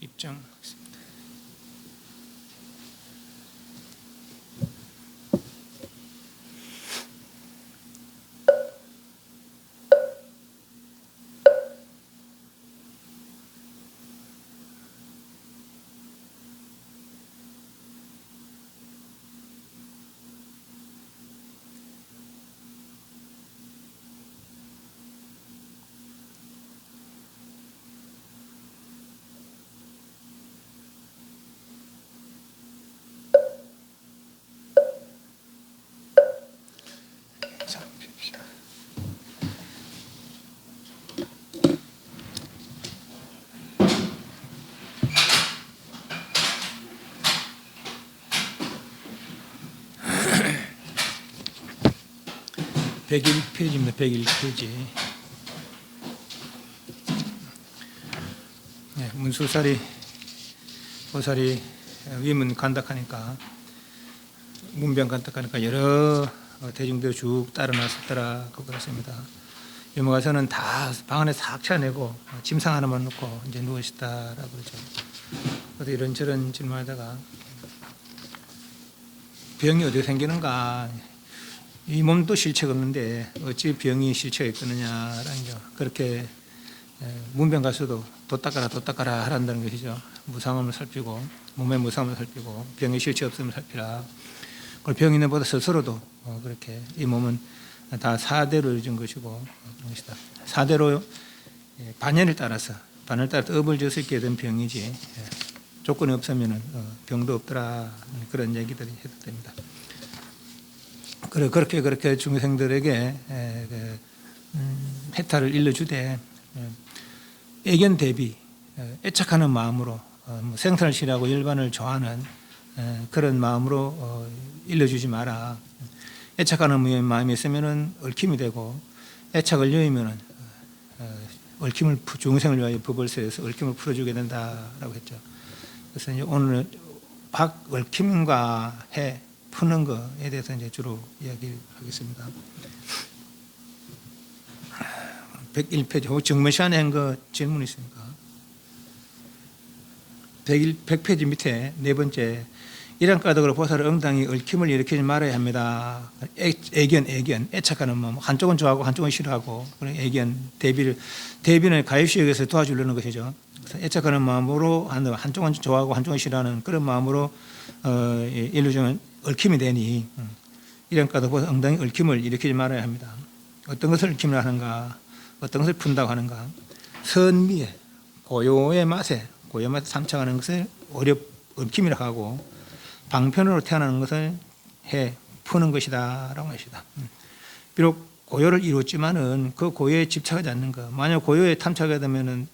입장. (101페이지입니다) 101페이지. 네, 문수살이 보살이 위문 간닥하니까, 문병 간닥하니까 여러 대중들이 쭉 따라 나섰더라 그렇습니다. 유머가서는 다 방 안에 싹 쳐내고 침상 하나만 놓고 이제 누우시다라고 그러죠. 그래서 이런저런 질문하다가 병이 어디에 생기는가, 이 몸도 실체가 없는데 어찌 병이 실체가 있겠느냐라는 거, 그렇게 문병 가서도 도 닦아라 하란다는 것이죠. 무상함을 살피고, 몸의 무상함을 살피고, 병의 실체 없음을 살피라. 그걸 병 있는 보다 스스로도 그렇게 이 몸은 다 사대로 이루어진 것이고 그런 것이다. 사대로 반연을 따라서 업을 져서 있게 된 병이지, 조건이 없으면 병도 없더라, 그런 얘기들이 해도 됩니다. 그렇게 중생들에게 해탈을 일러주되, 애견 대비 애착하는 마음으로, 생사를 싫어하고 일반을 좋아하는 그런 마음으로 일러주지 마라. 애착하는 마음이 있으면 얽힘이 되고, 애착을 여의면 얽힘을, 중생을 위하여 법을 세워서 얽힘을 풀어주게 된다라고 했죠. 그래서 이제 오늘 얽힘과 해 푸는 거에 대해서 이제 주로 이야기하겠습니다. 101페이지, 정면 시간에 한 거 질문 있습니까? 100페이지 밑에 네 번째, 이런 까닭으로 보살은 응당히 얽힘을 일으키지 말아야 합니다. 애견, 애착하는 마음, 한쪽은 좋아하고 한쪽은 싫어하고, 그런 애견, 대비는 가입시역에서 도와주려는 것이죠. 그래서 애착하는 마음으로 한쪽은 좋아하고 한쪽은 싫어하는 그런 마음으로 일루주는 얽힘이 되니, 이런 까닭으로 응당히 얽힘을 일으키지 말아야 합니다. 어떤 것을 얽힘을 하는가, 어떤 것을 푼다고 하는가, 선미에, 고요의 맛에 삼착하는 것을 얽힘이라고 하고, 방편으로 태어나는 것을 푸는 것이다 라고 하시다. 비록 고요를 이뤘지만은 그 고요에 집착하지 않는 것. 만약 고요에 탐착하게 되면은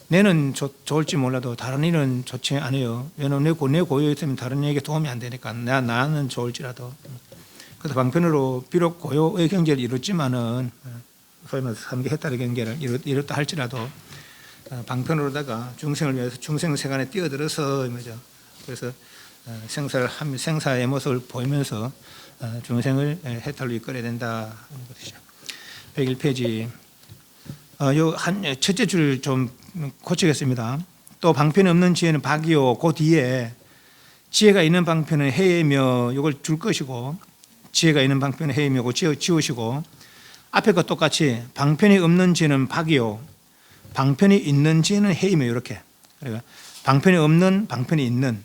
내는 좋을지 몰라도 다른 일은 좋지 않아요. 왜냐하면 내 고요에 있으면 다른 이에게 도움이 안 되니까, 나는 좋을지라도. 그래서 방편으로 비록 고요의 경계를 이뤘지만은, 소위 말해서 삼계 해탈의 경계를 이뤘다 할지라도 방편으로다가 중생을 위해서 중생 세간에 뛰어들어서 이거죠. 그래서 생사의 모습을 보이면서 중생을 해탈로 이끌어야 된다는 것이죠. 101페이지. 첫째 줄 좀 고치겠습니다. 또 방편이 없는 지혜는 박이요, 그 뒤에 지혜가 있는 방편은 해이며, 이걸 줄 것이고, 지혜가 있는 방편은 해이며, 그 지우시고, 앞에 것 똑같이 방편이 없는 지혜는 박이요, 방편이 있는 지혜는 해이며, 이렇게. 그러니까 방편이 없는, 방편이 있는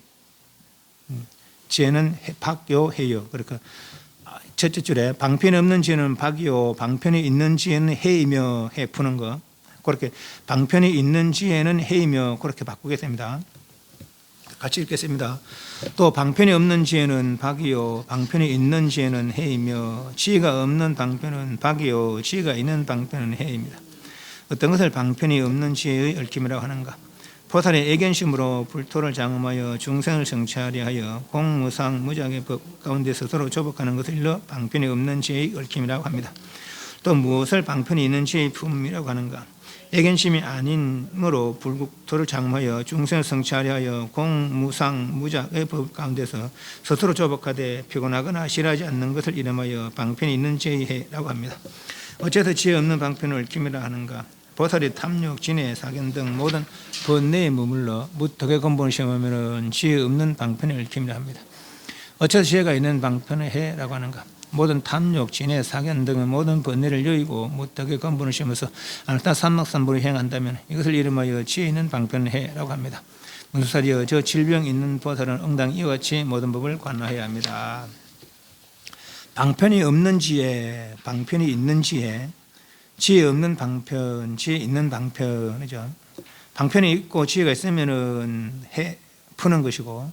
지혜는 박요, 해요. 그러니까 첫째 줄에 방편이 없는 지혜는 박이요 방편이 있는 지혜는 해이며 해 푸는 거 그렇게 방편이 있는 지혜는 해이며 그렇게 바꾸겠습니다. 같이 읽겠습니다. 또 방편이 없는 지혜는 박이요 방편이 있는 지혜는 해이며 지혜가 없는 방편은 박이요 지혜가 있는 방편은 해입니다. 어떤 것을 방편이 없는 지혜의 얽힘이라고 하는가? 보살의 애견심으로 불토를 장엄하여 중생을 성취하려 하여 공무상 무작의 법 가운데 스스로 조복하는 것을 일러 방편이 없는 지혜의 얽힘이라고 합니다. 또 무엇을 방편이 있는 지혜의 품이라고 하는가? 애견심이 아닌으로 불국토를 장엄하여 중생을 성취하려 하여 공무상 무작의 법 가운데서 스스로 조복하되 피곤하거나 싫어하지 않는 것을 이름하여 방편이 있는 지혜라고 합니다. 어째서 지혜 없는 방편을 얽힘이라 하는가? 보살이 탐욕, 진해, 사견 등 모든 번뇌에 머물러 무덕의 근본을 시험하면 지혜 없는 방편을 얽힘이라 합니다. 어째서 지혜가 있는 방편을 해라고 하는가? 모든 탐욕, 진해, 사견 등의 모든 번뇌를 여의고 무덕의 근본을 시험해서 아나타 삼막삼보를 행한다면 이것을 이름하여 지혜 있는 방편을 해라고 합니다. 문수살이여 저 질병 있는 보살은 응당 이와 같이 모든 법을 관하여야 합니다. 방편이 없는 지혜, 방편이 있는 지혜, 지혜 없는 방편, 지혜 있는 방편이죠. 방편이 있고 지혜가 있으면은 해 푸는 것이고,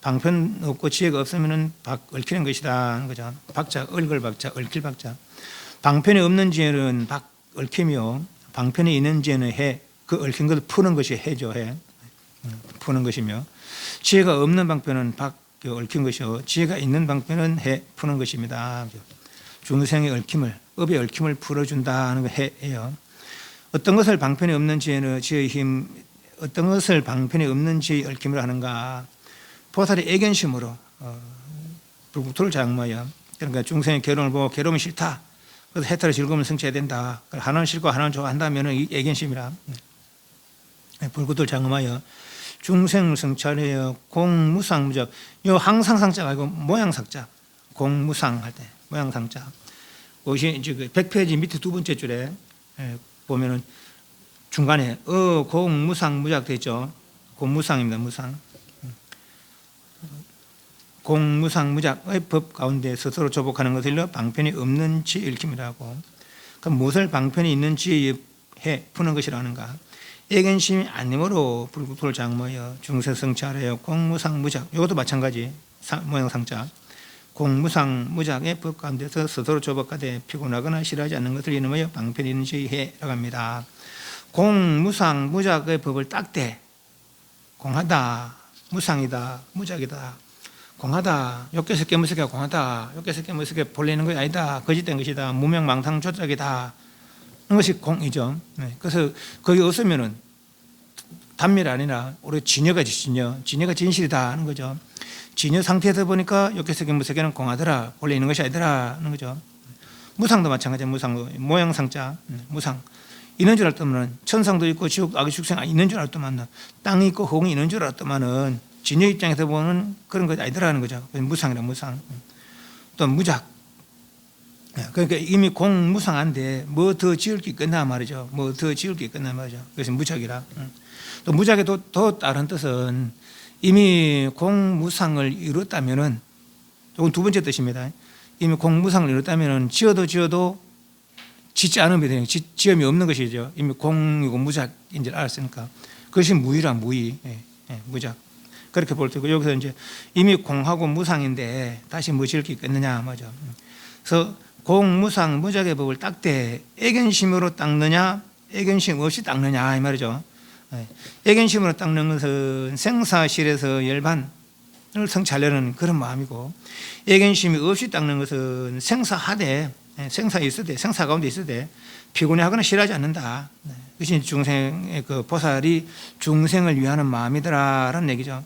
방편 없고 지혜가 없으면은 얽히는 것이다 하는 거죠. 박자, 얽을 박자, 얽힐 박자. 방편이 없는 지혜는 얽히며, 방편이 있는 지혜는 해, 그 얽힌 것을 푸는 것이 해죠. 해 푸는 것이며, 지혜가 없는 방편은 얽힌 것이요, 지혜가 있는 방편은 해 푸는 것입니다. 중생의 얽힘을, 업의 얽힘을 풀어준다 하는 거 해예요. 어떤 것을 방편이 없는 지혜는 지혜의 힘, 어떤 것을 방편이 없는 지혜의 얽힘을 하는가? 보살이 애견심으로 불국토를 장엄하여, 그러니까 중생의 괴로움을 보고 괴로움이 싫다, 그래서 해탈의 즐거움을 성취해야 된다, 하나는 싫고 하나는 좋아한다면 이 애견심이라 불국토를 장엄하여 중생을 성취하여 공무상무적, 요 항상상자가 아니고 모양상자, 공무상 할 때 모양상자. 그것이 이제 그 100페이지 밑에 두 번째 줄에 보면은 중간에 공무상 무작 되죠. 공무상입니다. 무상. 공무상 무작의 법 가운데 스스로 조복하는 것을 일러 방편이 없는 지 읽힘이라고. 그럼 무엇을 방편이 있는지 해 푸는 것이라는가? 애견심이 아님으로 불국토를 장엄하여 중생 성취하려 공무상 무작. 이것도 마찬가지 모양상자. 공무상 무작의 법 가운데서 스스로 조복하되 피곤하거나 싫어하지 않는 것을 이름하여 방편이 있는 지혜라고 합니다. 공무상 무작의 법을 딱대 공하다, 무상이다, 무작이다, 공하다, 욕계서 깨무스게 공하다, 욕계서 깨무스게 본래 있는 것이 아니다, 거짓된 것이다, 무명망상 조작이다, 이것이 공이죠. 그래서 거기 없으면은 단밀 아니라 우리 진여가지 진여가 진실이다 하는 거죠. 진여 상태에서 보니까 욕계세계 무세계는 공하더라, 원래 있는 것이 아니더라 하는 거죠. 무상도 마찬가지예요. 무상도 모양상자 무상 있는 줄 알았더만은 천상도 있고 지옥 악의 축생 있는 줄 알았더만은 땅이 있고 홍이 있는 줄 알았더만은 진여 입장에서 보는 그런 것이 아니더라는 거죠. 무상이라 무상. 또 무작, 그러니까 이미 공무상한데 뭐 더 지을 게 있겠나 말이죠. 뭐 더 지을 게 있겠나 말이죠. 그래서 무작이라. 또 무작의 더 다른 뜻은 이미 공무상을 이뤘다면은, 이건 두 번째 뜻입니다. 이미 공무상을 이뤘다면은 지어도 짓지 않으면 되는, 지음이 없는 것이죠. 이미 공이고 무작인지 알았으니까. 그것이 무의라, 무의. 무작. 그렇게 볼 때고, 여기서 이제 이미 공하고 무상인데 다시 뭐 지을 게 있겠느냐 말이죠. 그래서 공무상 무작의 법을 닦되 애견심으로 닦느냐, 애견심 없이 닦느냐 이 말이죠. 애견심으로 닦는 것은 생사실에서 열반을 성취하려는 그런 마음이고, 애견심이 없이 닦는 것은 생사하되, 생사에 있으되, 생사 가운데 있으되 피곤해하거나 싫어하지 않는다. 그것이 중생의 그 보살이 중생을 위하는 마음이더라라는 얘기죠.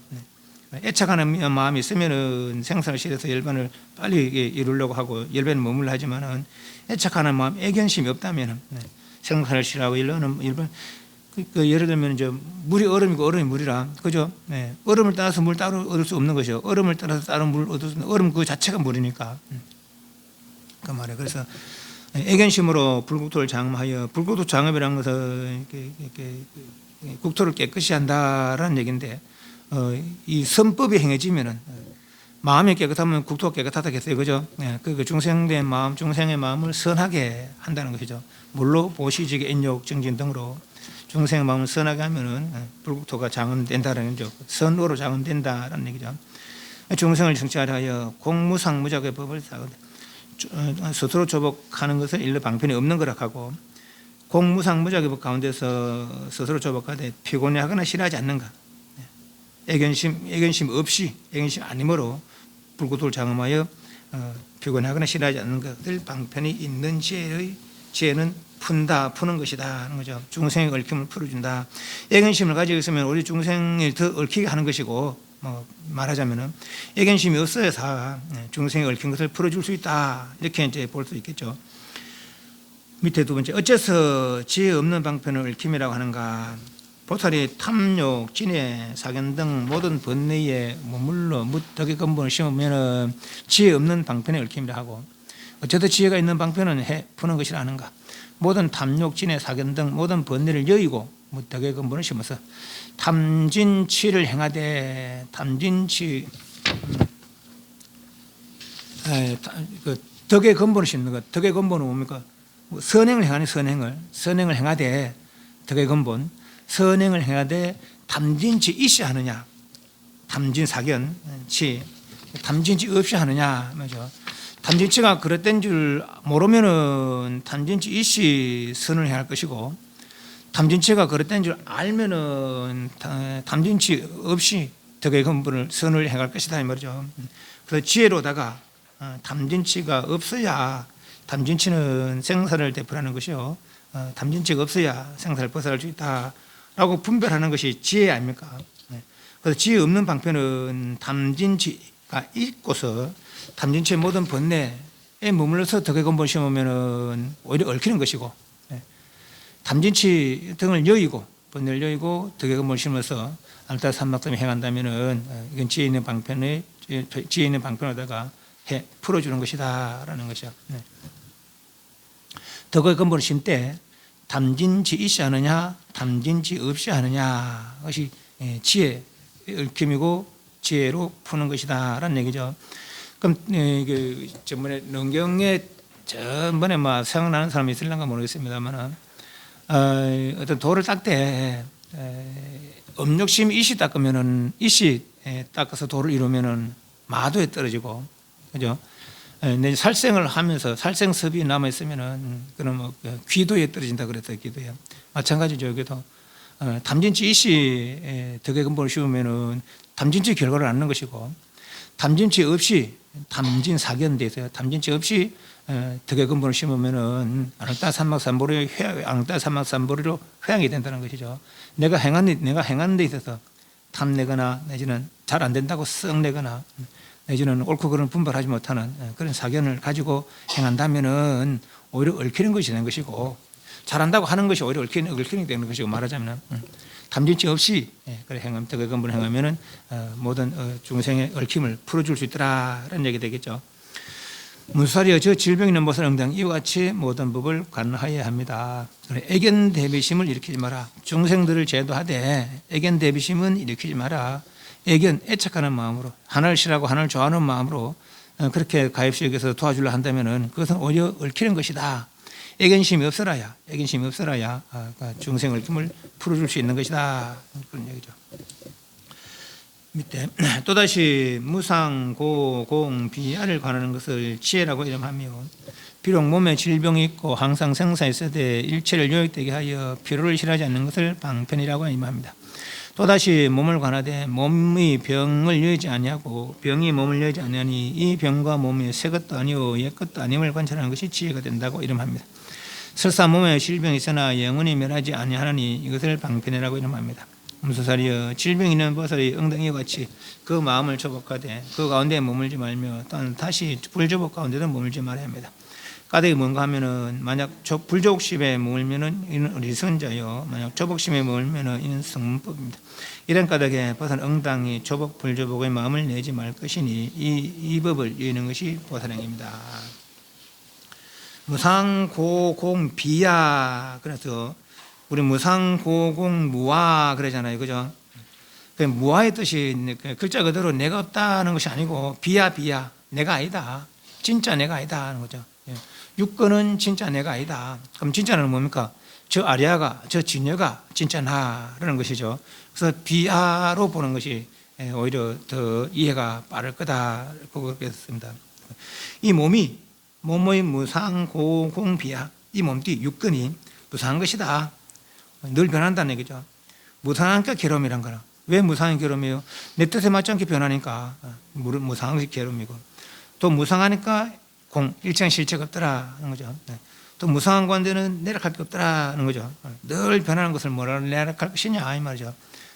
애착하는 마음이 있으면은 생사실에서 열반을 빨리 이루려고 하고 열반을 머물러 하지만은 애착하는 마음, 애견심이 없다면은 생사를 싫어하고 열반. 그 예를 들면 이제 물이 얼음이고 얼음이 물이라, 그죠? 얼음을 따라서 물 따로 얻을 수 없는 것이요. 얼음을 따라서 다른 물을 얻을 수 없는, 얼음 그 자체가 물이니까. 그 말이에요. 그래서 애견심으로 불국토를 장엄하여, 불국토 장엄이라는 것은 이렇게 국토를 깨끗이 한다라는 얘기인데, 이 선법이 행해지면은 마음이 깨끗하면 국토가 깨끗하다 했어요. 그죠? 예, 그 중생된 마음, 중생의 마음을 선하게 한다는 것이죠. 물로 보시지게 인욕 정진 등으로 중생의 마음을 선하게 하면은 불국토가 장엄된다라는 거죠. 선으로 장엄된다라는 얘기죠. 중생을 정치하려 하여 공무상무작의 법을 스스로 조복하는 것을 일러 방편이 없는 거라 하고, 공무상무작의 법 가운데서 스스로 조복하되 피곤해하거나 싫어하지 않는가. 애견심 없이, 애견심 아니므로 불구토를 장엄하여 피곤하거나 싫어하지 않는 것을 방편이 있는 지혜는 푸는 것이다 하는 거죠. 중생의 얽힘을 풀어준다. 애견심을 가지고 있으면 우리 중생을 더 얽히게 하는 것이고, 말하자면은 애견심이 없어야 중생의 얽힌 것을 풀어줄 수 있다, 이렇게 이제 볼 수 있겠죠. 밑에 두 번째, 어째서 지혜 없는 방편을 얽힘이라고 하는가. 보살이 탐욕, 진해, 사견 등 모든 번뇌에 머물러 덕의 근본을 심으면 지혜 없는 방편에 얽힘이라 하고, 어째서 지혜가 있는 방편은 푸는 것이라 하는가. 모든 탐욕, 진해, 사견 등 모든 번뇌를 여의고 덕의 근본을 심어서 탐진치를 행하되, 탐진치 그 덕의 근본을 심는 것. 덕의 근본은 뭡니까? 선행을 행하는 선행을 행하되 덕의 근본, 선행을 행하되 탐진치 있이 하느냐, 탐진사견치, 탐진치 없이 하느냐 말이죠. 탐진치가 그릇된 줄 모르면은 탐진치 있이 선을 해야 할 것이고, 탐진치가 그릇된 줄 알면은 탐진치 없이 덕의 근본을 선을 행할 것이다 이 말이죠. 그래서 지혜로다가 탐진치가 없어야, 탐진치는 생사를 대표하는 것이요, 탐진치가 없어야 생사를 벗어날 수 있다라고 분별하는 것이 지혜 아닙니까? 그래서 지혜 없는 방편은 탐진치가 있고서 탐진치의 모든 번뇌에 머물러서 덕의 근본을 심으면 오히려 얽히는 것이고, 탐진치 등을 여의고 번뇌를 여의고 덕의 근본을 심어서 알타삼막점에 행한다면은 이건 지혜 있는 방편에다가 풀어주는 것이다라는 것이죠. 덕의 근본을 심때 탐진치 있이 하느냐, 탐진치 없이 하느냐, 것이 지혜의 얽힘이고 지혜로 푸는 것이다라는 얘기죠. 그럼 저번에 능경에 전번에 생각나는 사람이 있을런가 모르겠습니다만은, 어떤 돌을 닦 때 음욕심이 이시 닦으면은, 이시 닦아서 돌을 이루면은 마도에 떨어지고, 그죠? 살생을 하면서 살생섭이 남아 있으면은 그럼 귀도에 떨어진다 그랬어요. 귀도에 마찬가지죠. 여기도 탐진치 이시 덕의 근본을 씌우면은 탐진치 결과를 낳는 것이고, 탐진치 없이 탐진사견돼 있어요. 탐진치 없이 덕의 근본을 심으면은 아랑따삼막삼보리로 회양이 된다는 것이죠. 내가 행하는 데 있어서 탐내거나 내지는 잘 안 된다고 썩내거나 내지는 옳고 그른 분별하지 못하는 그런 사견을 가지고 행한다면은 오히려 얽히는 것이 되는 것이고, 잘한다고 하는 것이 오히려 얽히는 되는 것이고, 말하자면 탐진치 없이 덕의 근본을 행하면은 모든 중생의 얽힘을 풀어줄 수 있더라라는 얘기 되겠죠. 문수사리여, 저 질병 있는 못을 응당 이와 같이 모든 법을 관하여야 합니다. 애견 대비심을 일으키지 마라. 중생들을 제도하되 애견 대비심은 일으키지 마라. 애견, 애착하는 마음으로, 하나를 싫어하고 하나를 좋아하는 마음으로 그렇게 가입시 여기서 도와주려 한다면은 그것은 오히려 얽히는 것이다. 애견심이 없어라야 중생 얽힘을 풀어줄 수 있는 것이다, 그런 얘기죠. 밑에 또다시 무상, 고, 공, 비아를 관하는 것을 지혜라고 이름하며, 비록 몸에 질병이 있고 항상 생사에 있어되 일체를 요익되게 하여 피로를 싫어하지 않는 것을 방편이라고 이름합니다. 또다시 몸을 관하되 몸의 병을 여의지 아니하고 병이 몸을 여의지 아니하니 이 병과 몸이 새 것도 아니오 옛 것도 아님을 관찰하는 것이 지혜가 된다고 이름합니다. 설사 몸에 질병이 있으나 영원히 멸하지 아니하니 이것을 방편이라고 이름합니다. 문수사리여, 질병 있는 보살이 엉덩이와 같이 그 마음을 조복하되 그 가운데 머물지 말며 또한 다시 불조복 가운데도 머물지 말아야 합니다. 까닭이 뭔가 하면은, 만약 불조복심에 머물면은 이는 어리석은자요, 만약 조복심에 머물면은 이는 성문법입니다. 이런 까닭에 보살 응당이 조복 불조복의 마음을 내지 말 것이니 이 법을 여는 것이 보살행입니다. 무상고공비야, 그래서 우리 무상고공무와 그러잖아요, 그죠? 그 무아의 뜻이 그 글자 그대로 내가 없다는 것이 아니고 비야 내가 아니다. 진짜 내가 아니다 하는 거죠. 예. 육건은 진짜 내가 아니다. 그럼 진짜는 뭡니까? 저 아리아가 저 진여가 진짜 나라는 것이죠. 그래서 비아로 보는 것이 오히려 더 이해가 빠를 거다 보겠습니다. 이 몸이 몸의 무상고공비야, 이 몸띠 육근이 무상한 것이다. 늘 변한다는 얘기죠. 무상하니까 괴로움이란 거라. 왜 무상한 괴로움이에요? 내 뜻에 맞지 않게 변하니까 무상한 것이 괴로움이고, 또 무상하니까 일정 실체가 없더라 하는 거죠. 또 무상한 관대는 내락할 게 없더라 하는 거죠. 늘 변하는 것을 뭐라 내락할 것이냐 이 말이죠.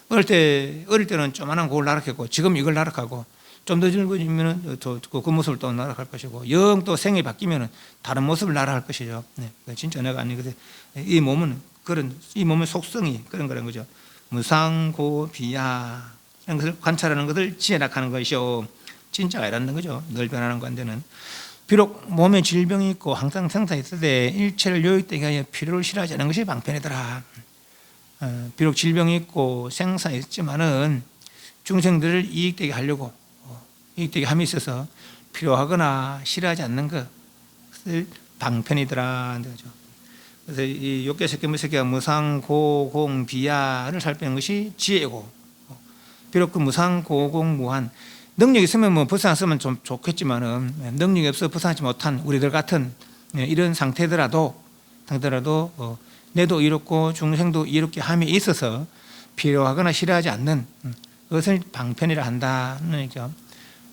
어릴 때는 조만한 그걸 나락했고, 지금 이걸 나락하고, 좀 더 젊어지면은 그 모습을 또 나락할 것이고, 영 또 생이 바뀌면은 다른 모습을 나락할 것이죠. 네, 진짜 내가 아니거든. 이 몸은 이 몸의 속성이 그런 거라는 거죠. 무상고비야 이런 것을 관찰하는 것을 지혜락하는 것이요, 진짜가 이라는 거죠. 늘 변하는 관대는. 비록 몸에 질병이 있고 항상 생사있으되 일체를 요익되게 하여 필요를 싫어하지 않는 것이 방편이더라. 비록 질병이 있고 생사있지만은 중생들을 이익되게 하려고, 이익되게 함에 있어서 필요하거나 싫어하지 않는 것을 방편이더라. 그래서 이 욕계색계무색계가 무상고공비야를 살피는 것이 지혜고, 비록 그 무상고공무한 능력이 있으면 뭐 불쌍 쓰면 좀 좋겠지만은, 능력이 없어 불쌍하지 못한 우리들 같은 이런 상태더라도 내도 이롭고 중생도 이롭게 함에 있어서 필요하거나 싫어하지 않는 그것을 방편이라 한다는 얘기죠.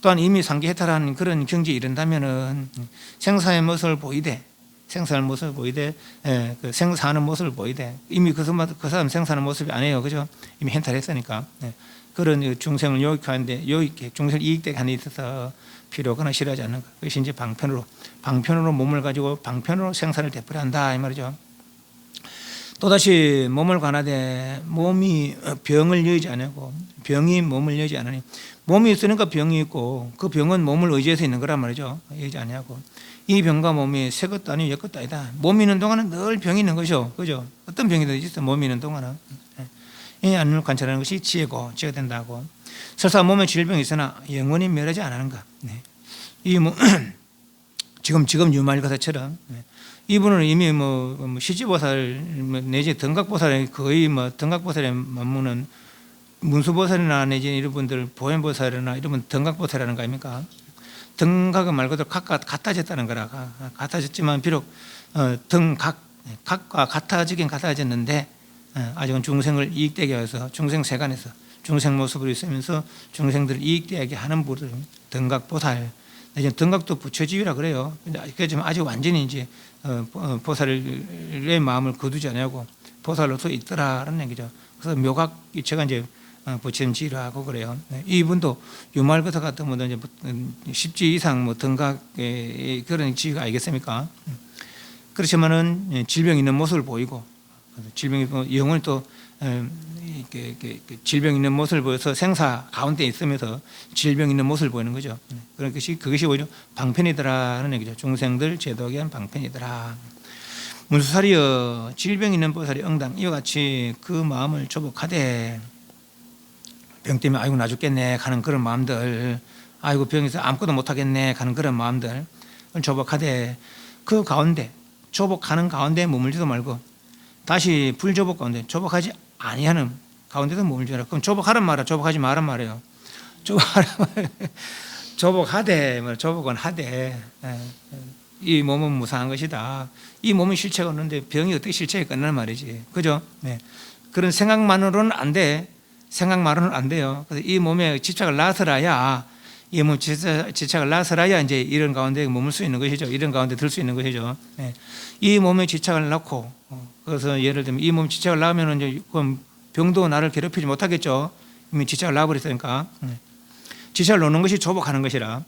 또한 이미 상기해탈한 그런 경지에 이른다면은 생사의 모습을 보이되, 그 생사하는 모습을 보이되, 이미 그 사람 생사하는 모습이 아니에요, 그죠? 이미 해탈했으니까. 그런 중생을 요익하는데, 중생을 이익되게 하는 데 있어서 필요하거나 싫어하지 않는 것, 그것이 이제 방편으로 몸을 가지고 방편으로 생사를 되풀이 한다 이 말이죠. 또다시 몸을 관하되 몸이 병을 여의지 않고, 병이 몸을 여의지 않으니, 몸이 있으니까 병이 있고 그 병은 몸을 의지해서 있는 거란 말이죠. 여의지 아니하고, 이 병과 몸이 새 것도 아니고 옛 것도 아니다. 몸이 있는 동안은 늘 병이 있는 것이죠, 그죠? 어떤 병이든 있어, 몸이 있는 동안은. 이 안을 관찰하는 것이 지혜가 된다고. 설사 몸에 질병이 있으나 영원히 멸하지 않는 것. 이 지금 유말거사처럼 이분은 이미 시지보살 내지 등각보살, 거의 등각보살에 맞무는 문수보살이나 내지 이런 분들 보현보살이나 이런 분 등각보살이라는 거 아닙니까? 등각은 말 그대로 각과 같아졌다는 거라. 같아졌지만 비록 각과 같아지긴 같아졌는데 아직은 중생을 이익되게 해서 중생 세간에서 중생 모습을 있으면서 중생들을 이익되게 하는 분들 등각보살, 이제 등각도 부처지위라 그래요. 그렇지만 아직 완전히 이제 보살의 마음을 거두지 않냐고 보살로서 있더라라는 얘기죠. 그래서 묘각 이체가 이제 부처지위라 하고 그래요. 이분도 유말거사 같은 분도 이제 10지 이상 등각의 그런 지위가 아니겠습니까? 그렇지만은 질병 있는 모습을 보이고, 질병이 영혼이 또 질병 있는 모습을 보여서 생사 가운데 있으면서 질병 있는 모습을 보이는 거죠. 그것이 오히려 방편이더라는 얘기죠. 중생들 제도하게 한 방편이더라. 문수살이여 질병 있는 보살이 응당 이와 같이 그 마음을 조복하되, 병 때문에 아이고 나 죽겠네 가는 그런 마음들, 아이고 병에서 아무것도 못하겠네 가는 그런 마음들 조복하되, 그 가운데 조복하는 가운데 머물지도 말고 다시 불조복 가운데 조복하지 아니하는 가운데도 머물지라. 그럼 조복하란 말이야, 조복하지 말란 말이에요. 조복하되, 조복은 하되, 이 몸은 무상한 것이다. 이 몸은 실체가 없는데 병이 어떻게 실체가 끝나는 말이지, 그죠? 그런 생각만으로는 안 돼. 생각만으로는 안 돼요. 그래서 이 몸에 집착을 놔서라야, 이 몸 집착을 놔서라야 이제 이런 가운데 머물 수 있는 것이죠. 이런 가운데 들 수 있는 것이죠. 이 몸에 집착을 놓고, 그래서 예를 들면 이 몸 집착을 놔면 이제 그럼 병도 나를 괴롭히지 못하겠죠. 이미 집착을 놔버렸으니까. 집착을 놓는 것이 조복하는 것이라.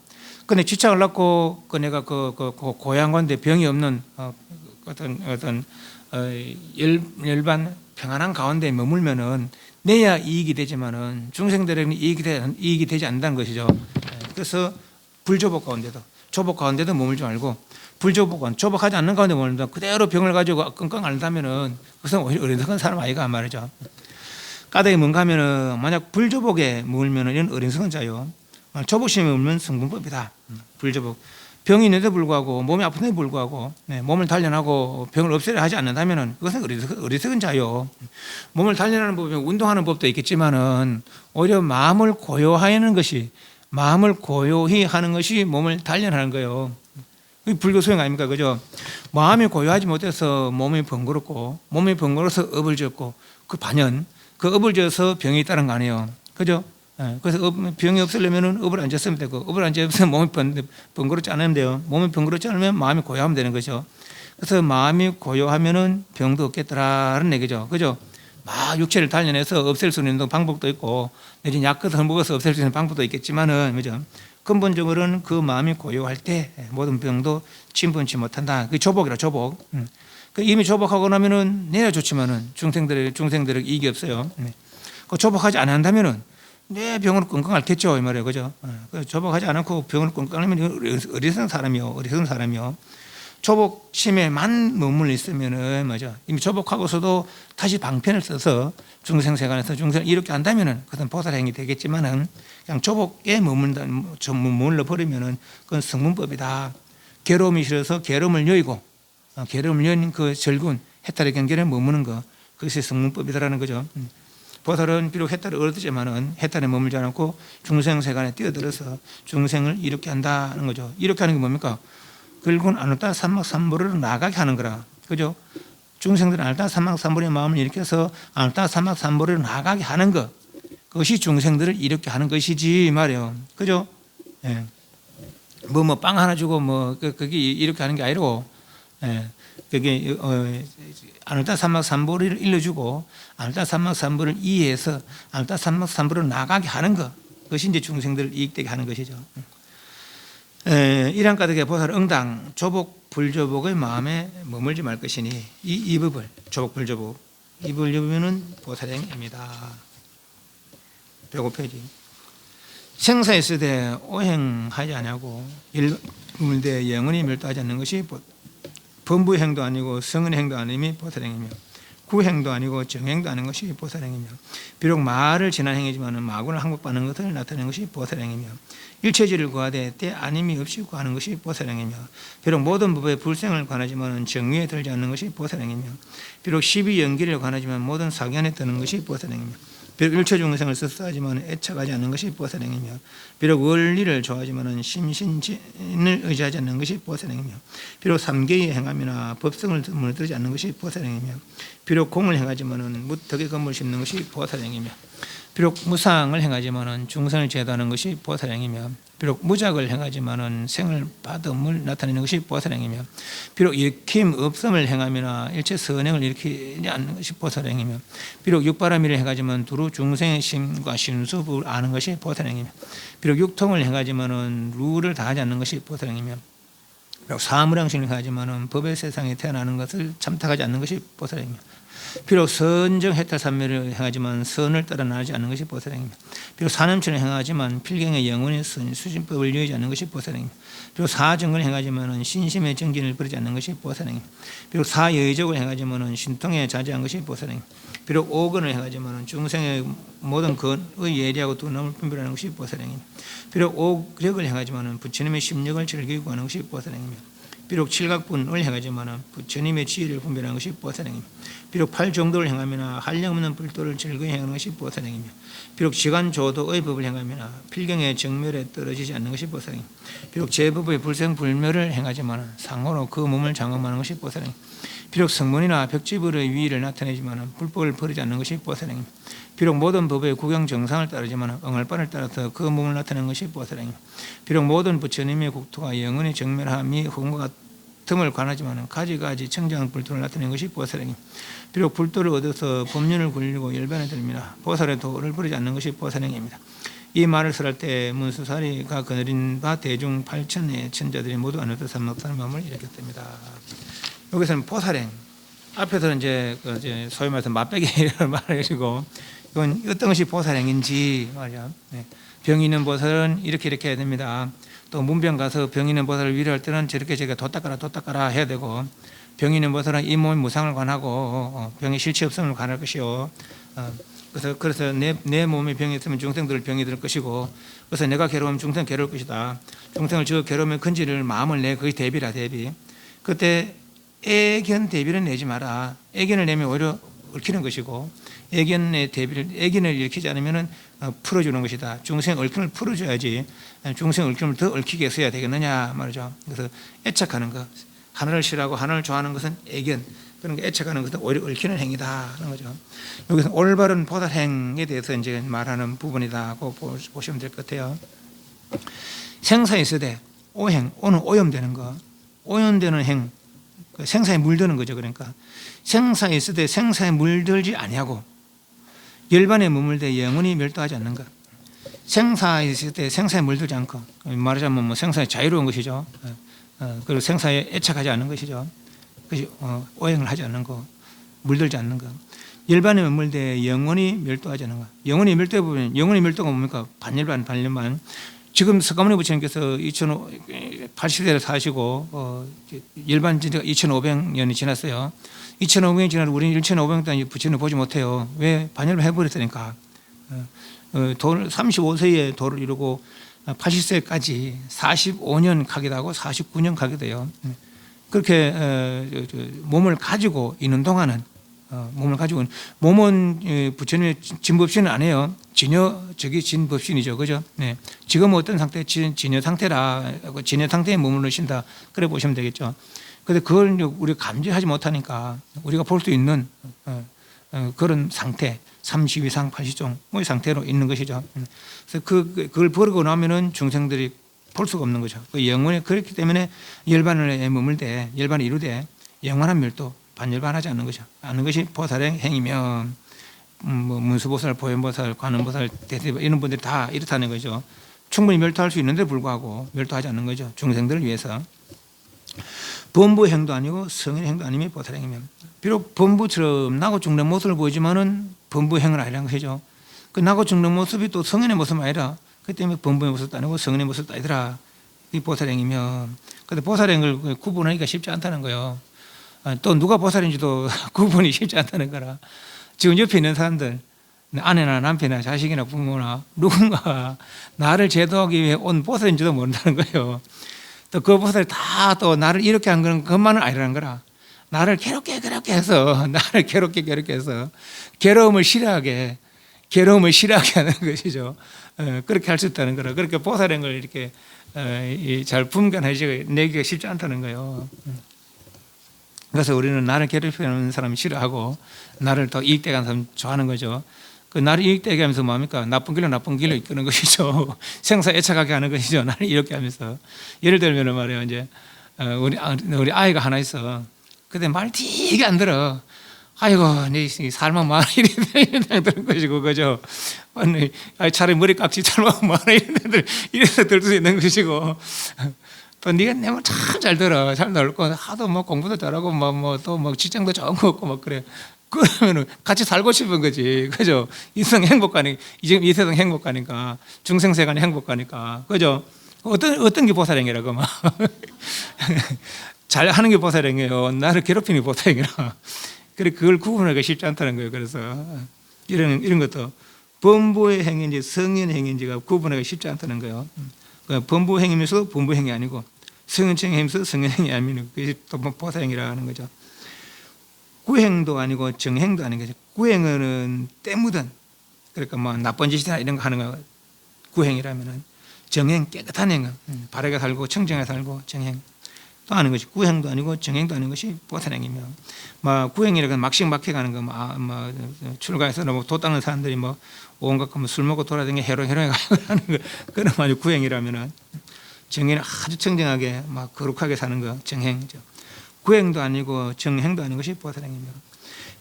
근데 집착을 놓고 내가 그 고향관데 병이 없는 어떤 일반 평안한 가운데 머물면은 내야 이익이 되지만은 중생들에게는 이익이 되지 않는다는 것이죠. 그래서 불조복 가운데도, 조복 가운데도 머물지 말고, 불조복은 조복하지 않는 가운데 머물다 그대로 병을 가지고 끙끙 앓는다면은 그것은 오히려 어리석은 사람 아이가 말이죠. 까닭이 뭔가 하면은 만약 불조복에 물면은 이런 어리석은 자요. 조복심에 물면 성분법이다. 불조복. 병이 있는데 불구하고 몸이 아픈데 불구하고 몸을 단련하고 병을 없애려 하지 않는다면은 그것은 어리석은 자요. 몸을 단련하는 법이 운동하는 법도 있겠지만은 오히려 마음을 고요히 하는 것이 몸을 단련하는 거예요. 불교 소용 아닙니까? 그죠? 마음이 고요하지 못해서 몸이 번거롭고 몸이 번거로워서 업을 졌고 그 반연 그 업을 져서 병이 있다는 거 아니에요. 그죠? 그래서 병이 없으려면 업을 안 졌으면 되고 업을 안 졌으면 몸이 번거롭지 않으면 돼요. 몸이 번거롭지 않으면 마음이 고요하면 되는 거죠. 그래서 마음이 고요하면은 병도 없겠더라는 얘기죠. 그죠? 막 육체를 단련해서 없앨 수 있는 방법도 있고 내지 약 같은 걸 먹어서 없앨 수 있는 방법도 있겠지만은 그죠? 근본적으로는 그 마음이 고요할 때 모든 병도 침범치 못한다. 그게 조복이라 조복. 이미 조복하고 나면은 내야 좋지만은 중생들에게 이익이 없어요. 그 조복하지 않는다면은 내 병으로 끙끙 앓겠죠 이 말이에요. 그죠? 조복하지 않고 병으로 끙끙 앓으면 어리석은 사람이요. 조복심에만 머물러 있으면은 맞아. 이미 조복하고서도 다시 방편을 써서 중생세간에서 중생을 이렇게 한다면은 그것은 보살행위 되겠지만은 그냥 조복에 머물러 버리면은 그건 성문법이다. 괴로움이 싫어서 괴로움을 여의고 괴로움을 여는 그 절군 해탈의 경계에 머무는 거 그것이 성문법이다라는 거죠. 보살은 비록 해탈을 얻었지만은 해탈에 머물지 않고 중생세간에 뛰어들어서 중생을 이렇게 한다는 거죠. 이렇게 하는 게 뭡니까? 결국은 아누타 삼막삼보를 나가게 하는 거라. 그죠? 중생들은 아누타 삼막삼보의 마음을 일으켜서 아누타 삼막삼보를 나가게 하는 것. 그것이 중생들을 이렇게 하는 것이지 말이에요. 그죠? 예. 빵 하나 주고 그게 이렇게 하는 게 아니고, 예. 그게 아누타 삼막삼보를 일러주고 아누타 삼막삼보를 이해해서 아누타 삼막삼보를 나가게 하는 것. 그것이 이제 중생들을 이익되게 하는 것이죠. 이런 까닭에 보살 응당 조복 불조복의 마음에 머물지 말 것이니 이 법을 조복 불조복 이 법을 여부면은 보살행입니다. 105페이지 생사에 쓰되 오행하지 아니하고 일물되 영원히 멸도하지 않는 것이 범부행도 아니고 성은행도 아님이 보살행이며 구행도 아니고 정행도 아닌 것이 보살행이며 비록 말을 지난 행이지만 마구를 항복받는 것을 나타내는 것이 보살행이며 일체지를 구하되 때 아님이 없이 구하는 것이 보살행이며 비록 모든 법에 불생을 관하지만 정의에 들지 않는 것이 보살행이며 비록 십이연기를 관하지만 모든 사견에 드는 것이 보살행이며 비록 일체 중생을 섭사하지만 애착하지 않는 것이 보살행이며 비록 원리를 좋아하지만 심신진을 의지하지 않는 것이 보살행이며 비록 삼계의 행함이나 법성을 무너뜨리지 않는 것이 보살행이며 비록 공을 행하지만 무덕의 건물을 심는 것이 보살행이며 비록 무상을 행하지만 중생을 제도하는 것이 보살행이며 비록 무작을 행하지만 생을 받음을 나타내는 것이 보살행이며 비록 일킴 없음을 행하거나 일체 선행을 일으키지 않는 것이 보살행이며 비록 육바라밀을 행하지만 두루 중생의 심과 신수법을 아는 것이 보살행이며 비록 육통을 행하지만 루를 다하지 않는 것이 보살행이며 비록 사무량심을 행하지만 법의 세상에 태어나는 것을 참탁하지 않는 것이 보살행이며 비록 선정 해탈 삼매를 행하지만 선을 따라 나가지 않는 것이 보살행이며 비록 사념천을 행하지만 필경의 영혼의 수진법을 이루지 않는 것이 보살행이며 비록 사정을 행하지만 신심의 정진을 버리지 않는 것이 보살행이며 비록 사여의적을 행하지만 신통에 자제한 것이 보살행이며 비록 오건을 행하지만 중생의 모든 건의 예리하고 두나움을 분별하는 것이 보살행이며 비록 오력을 행하지만 부처님의 심력을 즐기고 하는 것이 보살행이며 비록 칠각분을 행하지만 부처님의 지혜를 분별하는 것이 보살행이며 비록 팔정도를 행하면 한량없는 불도를 즐거이 행하는 것이 보살행이며 비록 지간조도의 법을 행하면 필경의 정멸에 떨어지지 않는 것이 보살행이며 비록 제법의 불생불멸을 행하지만 상호로 그 몸을 장엄하는 것이 보살행이며 비록 성문이나 벽지불의 위의를 나타내지만 불법을 버리지 않는 것이 보살행이며 비록 모든 법의 구경 정상을 따르지만 응할바를 따라서 그 몸을 나타내는 것이 보살행이며 비록 모든 부처님의 국토가 영원히 정멸함이 흥과 틈을 관하지만 가지가지 청정한 불도를 나타내는 것이 보살행이며 비록 불도를 얻어서 법륜을 굴리고 열반에 들미나 보살의 도를 버리지 않는 것이 보살행입니다. 이 말을 설할 때 문수사리가 거느린 바 대중 8천의 천자들이 모두 아누타 삼막산의 마음을 일으켰답니다. 여기서는 보살행 앞에서는 이제 소위 말해서 맛배기를 말해가지고 이건 어떤 것이 보살행인지 말이야. 병이 있는 보살은 이렇게 해야 됩니다. 또 문병 가서 병 있는 보살을 위로할 때는 저렇게 제가 도 닦아라 해야 되고 병 있는 보살은 이 몸의 무상을 관하고 병의 실체 없음을 관할 것이요. 그래서 내 몸에 병이 있으면 중생들 병이 들 것이고, 그래서 내가 괴로우면 중생 괴로울 것이다. 중생을 저 괴로움에 건지를 마음을 내, 그게 대비라 대비. 그때 애견 대비를 내지 마라. 애견을 내면 오히려 얽히는 것이고, 애견의 대비를, 애견을 일으키지 않으면은 풀어주는 것이다. 중생 얽힘을 풀어줘야지 중생 얽힘을 더 얽히게 해서야 되겠느냐 말이죠. 그래서 애착하는 것, 하나를 싫어하고 하나를 좋아하는 것은 애견, 그런 게 애착하는 것은 오히려 얽히는 행위다 하는 거죠. 여기서 올바른 보살행에 대해서 이제 말하는 부분이다고 보시면 될 것 같아요. 생사에 있으되 오행, 오는 오염되는 거, 오염되는 행, 생사에 물드는 거죠. 그러니까 생사에 있으되 생사에 물들지 아니하고 열반에 머물되 영원히 멸도하지 않는 것. 생사에 있을 때 생사에 물들지 않고, 말하자면 뭐 생사에 자유로운 것이죠. 그리고 생사에 애착하지 않는 것이죠. 그것이 오행을 하지 않는 거, 물들지 않는 거. 열반에 머물되 영원히 멸도하지 않는 거. 영원히 멸도해 보면, 영원히 멸도가 뭡니까? 반열반, 반열반. 지금 석가모니 부처님께서 80세를 사시고 열반 진짜 2500년이 지났어요. 2500년이 지나도 우리는 1500년 부처님을 보지 못해요. 왜? 반열반 해버렸으니까. 35세에 도를 이루고 80세까지 45년 가게 되고 49년 가게 돼요. 그렇게 몸을 가지고 있는 동안은 몸은 부처님의 진법신은 아니에요. 진여적이 진법신이죠, 그죠? 네. 지금은 어떤 상태? 진여 상태라, 진여 상태에 머무르신다. 그래 보시면 되겠죠. 근데 그걸 우리가 감지하지 못하니까 우리가 볼 수 있는 그런 상태, 32상 80종 뭐 상태로 있는 것이죠. 그래서 그걸 버리고 나면은 중생들이 볼 수가 없는 거죠. 그 영원히 그렇기 때문에 열반을 머물되, 열반을 이루되 영원한 멸도, 반열반하지 않는 것이죠. 않는 것이 보살의 행위며, 뭐 문수보살, 보현보살, 관음보살, 대세보살 이런 분들이 다 이렇다는 거죠. 충분히 멸도할 수 있는데 불구하고 멸도하지 않는 거죠. 중생들을 위해서. 범부 행도 아니고 성인 행도 아니면 보살 행위며, 비록 범부처럼 나고 죽는 모습을 보이지만은 범부 행은 아니라는 것이죠. 그 나고 죽는 모습이 또 성인의 모습이 아니라, 그 때문에 범부의 모습도 아니고 성인의 모습도 아니더라. 이 보살행이면. 근데 보살행을 구분하기가 쉽지 않다는 거예요. 또 누가 보살인지도 구분이 쉽지 않다는 거라. 지금 옆에 있는 사람들, 아내나 남편이나 자식이나 부모나 누군가 나를 제도하기 위해 온 보살인지도 모른다는 거예요. 또 그 보살이 다 또 나를 이렇게 한 건 그것만은 아니라는 거라. 나를 괴롭게 해서, 나를 괴롭게 해서 괴로움을 싫어하게 하는 것이죠. 그렇게 할 수 있다는 거라. 그렇게 보살행을 이렇게 잘 분간해내기가 쉽지 않다는 거예요. 그래서 우리는 나를 괴롭히는 사람이 싫어하고 나를 더 이익되게 하는 사람 좋아하는 거죠. 그 나를 이익되게 하면서 뭡니까? 나쁜 길로 이끄는 것이죠. 생사 애착하게 하는 것이죠. 나를 이렇게 하면서. 예를 들면 말이에요. 이제 우리 아이가 하나 있어. 근데 말 되게 안 들어. 아이고, 네 살만 많아 이런 드는 것이고, 그죠? 차라리 머리 깎지 살만 많아 이래서 들 수 있는 것이고. 또 네가 내 말 참 잘 들어, 잘 놀고 하도 뭐 공부도 잘하고 또 직장도 좋은 거 없고 막 그래. 그러면은 같이 살고 싶은 거지, 그죠? 이성 행복하니 지금 이 세상 행복하니까, 중생세간이 행복하니까, 그죠? 어떤 게 보살행이라고 막 잘 하는 게 보살행이에요. 나를 괴롭히는 게 보살행이라. 그래 그걸 구분하기가 쉽지 않다는 거예요. 그래서 이런 것도 범부의 행위인지 성인 행위인지가 구분하기가 쉽지 않다는 거예요. 범부 행위면서 범부 행위 아니고 성인청 행위면서 성인 행위 아니면 그게 또 보살행이라 하는 거죠. 구행도 아니고 정행도 아닌 거죠. 구행은 때묻은, 그러니까 뭐 나쁜 짓이나 이런 거 하는 거 구행이라면은, 정행 깨끗한 행, 바르게 살고 청정하게 살고 정행 또 하는 것이 구행도 아니고 정행도 아닌 것이 보살행이며, 뭐 구행이라고 막식막해 가는 거, 뭐 출가해서 도 닦는 사람들이 뭐 온갖 술 먹고 돌아다니는 해롱해 가고 하는 거, 그런 아주 구행이라면은, 정행은 아주 청정하게 막 거룩하게 사는 거 정행이죠. 구행도 아니고 정행도 아닌 것이 보살행이며,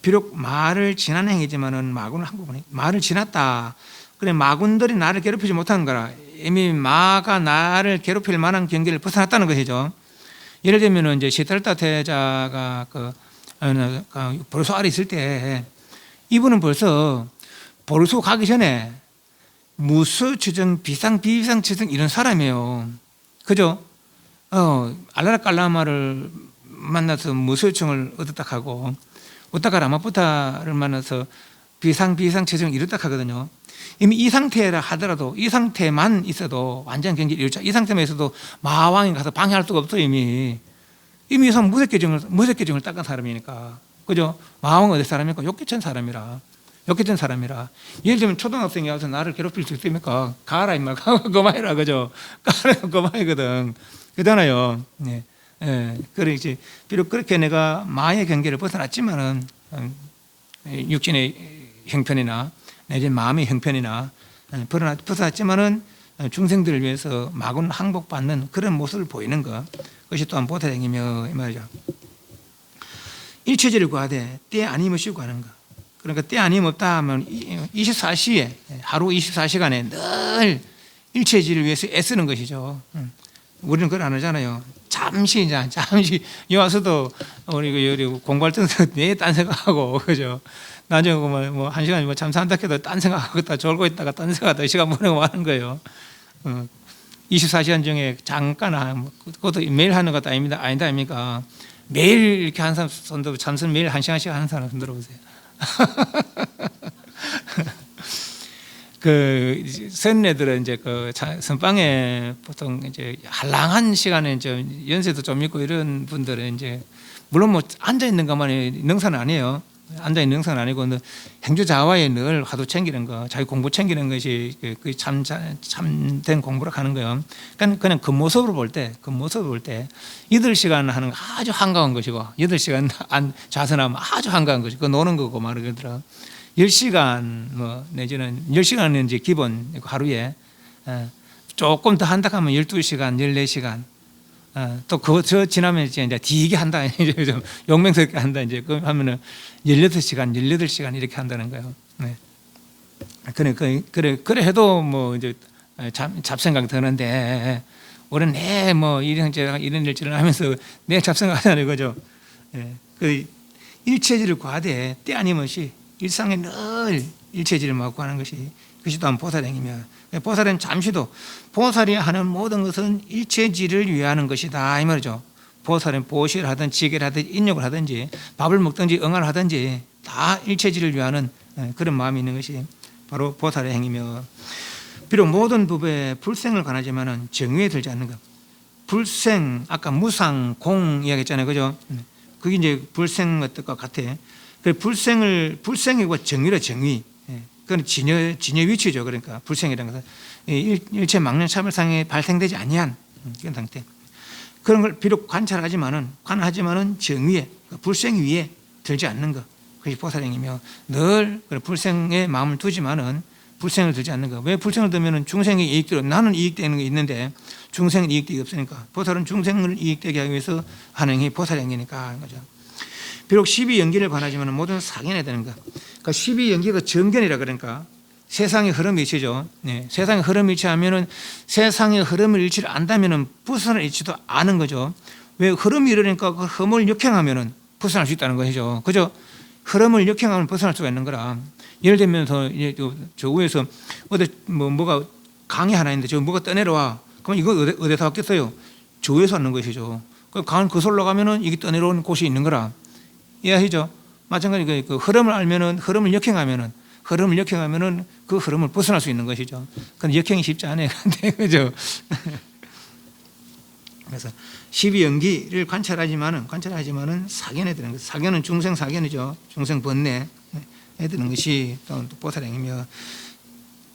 비록 말을 지난 행위지만은 마군을 한꺼번에 말을 지났다. 그래 마군들이 나를 괴롭히지 못하는 거라. 이미 마가 나를 괴롭힐 만한 경계를 벗어났다는 것이죠. 예를 들면은 이제 시달타 태자가 보르소 아래 있을 때, 이분은 벌써 보르소 가기 전에 무수 추정 비상 비비상 추정 이런 사람이에요. 그죠? 알라라 깔라마를 만나서 무수청을 얻었다 하고, 우타카 라마푸타를 만나서 비상체증을 이뤘다 하거든요. 이미 이 상태라 하더라도 이 상태만 있어도 완전 경기를 이뤘죠. 이 상태만 있어도 마왕이 가서 방해할 수가 없어요. 이미 이 사람 무색계증을 닦은 사람이니까. 그죠? 마왕은 어디 사람입니까? 욕기천 사람이라. 예를 들면 초등학생이 와서 나를 괴롭힐 수 있습니까? 가라 임마. 그만해라. 그죠? 가라 그만이거든. 그러잖아요. 네. 예. 그러지. 비록 그렇게 내가 마의 경계를 벗어났지만은 육신의 형편이나 내지 마음의 형편이나 벗어났지만은 중생들을 위해서 마군 항복받는 그런 모습을 보이는 것, 그것이 또한 보살행이며 이 말이죠. 일체질을 구하되 때 아님없이 구하는 것. 그러니까 때 아님없다 하면 24시에 하루 24시간에 늘 일체질을 위해서 애쓰는 것이죠. 우리는 그걸 안 하잖아요. 잠시 여기 와서도 우리 공부할 때는 딴 생각하고 그죠. 나중에 뭐 한 시간 잠수한다 해도 딴 생각하고 있다 졸고 있다가 딴 생각하다 시간 보내고 하는 거예요. 24시간 중에 잠깐 그것도 매일 하는 것도 아닙니까? 매일 이렇게 한 사람 손들어 잠수 매일 1시간씩 하는 사람 손들어 보세요. 그 선녀들은 이제 그 선방에 보통 이제 한량한 시간에 이제 연세도 좀 있고 이런 분들은 이제 물론 뭐 앉아 있는 것만이 능사는 아니에요. 앉아 있는 능사는 아니고 행주자화에 늘 화두 챙기는 거, 자기 공부 챙기는 것이 그 참된 공부를 하는 거예요. 그러니까 그냥 그 모습으로 볼 때 8시간 하는 거 아주 한가한 것이고 8시간 좌선하면 아주 한가한 것이고 그 노는 거고 말하더라. 10시간 뭐 내지는 10시간은 이제 기본 하루에 조금 더 한다 하면 12시간, 14시간 또 그거 지나면 이제 되게 한다 이제 좀 용맹스럽게 한다 이제 그 하면은 18시간 이렇게 한다는 거예요. 네. 그래 해도 뭐 이제 잡생각이 드는데 우리는 뭐 이런 일들을 하면서 내 잡생각하잖아요, 그죠? 네. 그 일체질을 구하되 때 아님없이 일상에 늘 일체질을 막고 하는 것이 그것이 또한 보살행이며 보살은 잠시도 보살이 하는 모든 것은 일체질을 위하는 것이다 이 말이죠. 보살은 보시를 하든 지게를 하든 인욕을 하든지 밥을 먹든지 응아를 하든지 다 일체질을 위하는 그런 마음이 있는 것이 바로 보살의 행위며 비록 모든 법에 불생을 관하지만은 정의에 들지 않는 것. 불생 아까 무상 공 이야기했잖아요, 그죠? 그게 이제 불생의 뜻과 같아. 불생이고 정의라 정의. 그건 진여 위치죠. 그러니까 불생이라는 것은 일체 망년 차별상에 발생되지 아니한 그런 상태. 그런 걸 비록 관하지만은 정의에 불생 위에 들지 않는 것. 그것이 보살행이며 늘 불생에 마음을 두지만은 불생을 들지 않는 것. 왜 불생을 두면은 중생의 이익대로 나는 이익되는 게 있는데 중생은 이익되기 없으니까 보살은 중생을 이익되게 하기 위해서 하는 행위 보살행위니까 하는 거죠. 비록 12연기를 관하지만 모든 사견해야 되는 것. 그러니까 12연기가 정견이라 그러니까 세상의 흐름 일치죠. 네. 세상의 흐름 일치하면은 세상의 흐름을 일치를 안다면은 벗어날 일치도 아는 거죠. 왜 흐름이 이러니까 그 흐름을 역행하면은 벗어날 수 있다는 것이죠. 그죠? 흐름을 역행하면 벗어날 수가 있는 거라. 예를 들면서 저 위에서 어디 뭐가 강이 하나 있는데 저 뭐가 떠내려와. 그럼 이거 어디서 왔겠어요? 저 위에서 왔는 것이죠. 그 강 거슬러 가면은 이게 떠내려온 곳이 있는 거라. 이해하시죠? 마찬가지로 그 흐름을 알면은 흐름을 역행하면은 그 흐름을 벗어날 수 있는 것이죠. 근데 역행이 쉽지 않아요. 그죠? 그래서 12연기를 관찰하지만은 사견에 드는 것. 사견은 중생 사견이죠. 중생 번뇌에 드는 것이 또 보살행이며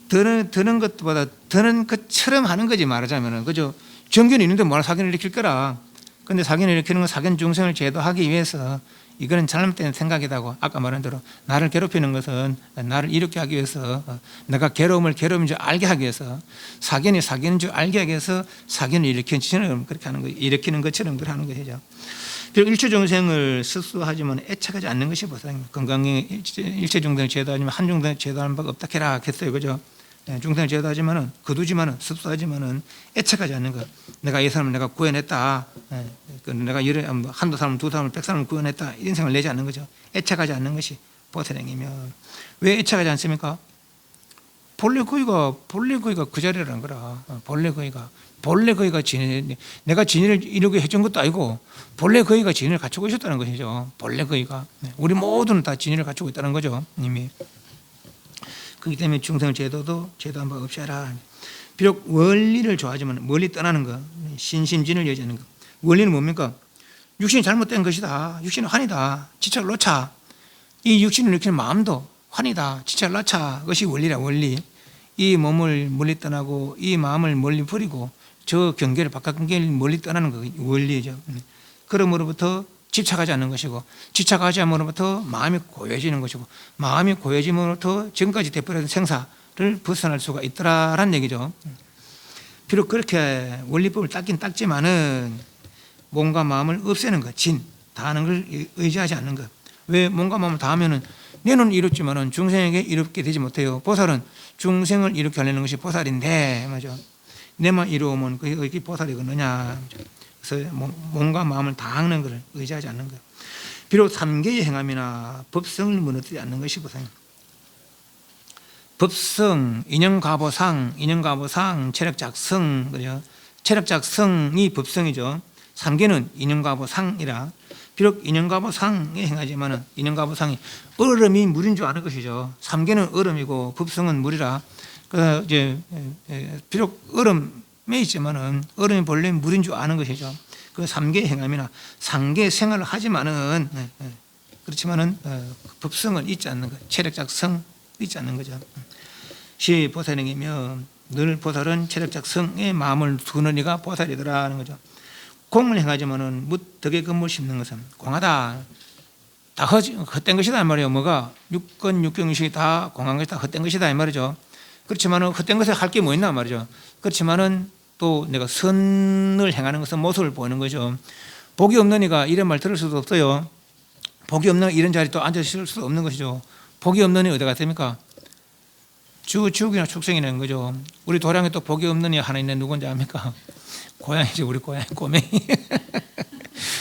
드는 것보다 드는 것처럼 하는 거지 말하자면은 그죠? 정견이 있는데 뭐라 사견을 일으킬 거라. 근데 사견을 일으키는 건 사견 중생을 제도하기 위해서 이거는 잘못된 생각이라고 아까 말한 대로 나를 괴롭히는 것은 나를 이롭게 하기 위해서 내가 괴로움인 줄 알게 하기 위해서 사견이 사견인 줄 알게 하기 위해서 사견을 일으키는 그렇게 하는 거 일으키는 것처럼 그렇게 하는 것이죠. 그리고 일체 중생을 스스로하지만 애착하지 않는 것이 보살입니다. 건강에 일체 중생을 제도하지만 한 중생을 제도하는 바가 없다 해라 했어요, 그죠? 중생을 제도하지만은 거두지만은 습수하지만은 애착하지 않는 것. 내가 이 사람을 내가 구해냈다. 내가 한두 사람, 두 사람을 100사람을 구해냈다. 이런 생각을 내지 않는 거죠. 애착하지 않는 것이 보살행이며 왜 애착하지 않습니까? 본래 거기가 그 자리라는 거라. 본래 거기가 내가 진리를 이루게 해준 것도 아니고 본래 거기가 진리를 갖추고 있었다는 것이죠. 본래 거기가 우리 모두는 다 진리를 갖추고 있다는 거죠. 이미 그렇기 때문에 중생을 제도한 바 없이 하라. 비록 원리를 좋아하지만 멀리 떠나는 것, 신심진을 여지하는 것. 원리는 뭡니까? 육신이 잘못된 것이다. 육신은 환이다. 지체를 놓자. 이 육신을 느끼는 마음도 환이다. 지체를 놓자. 그것이 원리라. 원리. 이 몸을 멀리 떠나고 이 마음을 멀리 버리고 저 경계를 바깥 경계를 멀리 떠나는 거 원리죠. 그러므로부터 집착하지 않는 것이고 집착하지 않음으로부터 마음이 고요해지는 것이고 마음이 고요해짐으로부터 지금까지 되버렸던 생사를 벗어날 수가 있더라라는 얘기죠. 비록 그렇게 원리법을 닦긴 닦지만은 몸과 마음을 없애는 것, 다하는 걸 의지하지 않는 것. 왜 몸과 마음을 다하면은 내는 이롭지만은 중생에게 이롭게 되지 못해요. 보살은 중생을 이롭게 하려는 것이 보살인데, 맞죠? 내만 이로우면 그게 보살이겠느냐. 그래서 몸과 마음을 다하는 것을 의지하지 않는 것. 비록 삼계의 행함이나 법성을 무너뜨리지 않는 것이 보살. 법성, 인연가보상, 체력작성, 그죠? 체력작성이 법성이죠. 삼계는 인연가보상이라. 비록 인연가보상에 행하지만은 인연가보상이 얼음이 물인 줄 아는 것이죠. 삼계는 얼음이고 법성은 물이라. 그래서 이제 비록 얼음에 있지만은 얼음이 본래 물인 줄 아는 것이죠. 그 삼계 행함이나 상계 생활을 하지만은 그렇지만은 법성은 잊지 않는 것, 체력작성 잊지 않는 거죠. 시 보살행이며 늘 보살은 체력작성의 마음을 두는 이가 보살이더라는 거죠. 공을 행하지만은 덕에 건물 심는 것은 공하다. 다 헛된 것이다 이 말이에요. 뭐가 육건 육경식이 다 공한 것이 다 헛된 것이다 이 말이죠. 그렇지만은 헛된 것에 할 게 뭐 있나 말이죠. 그렇지만은 또 내가 선을 행하는 것은 모습을 보이는 거죠. 복이 없는 이가 이런 말 들을 수도 없어요. 복이 없는 이런 자리 또 앉아 있을 수도 없는 것이죠. 복이 없는 이 어디 갔습니까? 죽이나 축생이라는 거죠. 우리 도량에 또 복이 없는 이 하나 있는 누군지 압니까? 고양이죠. 우리 고양이 꼬맹이.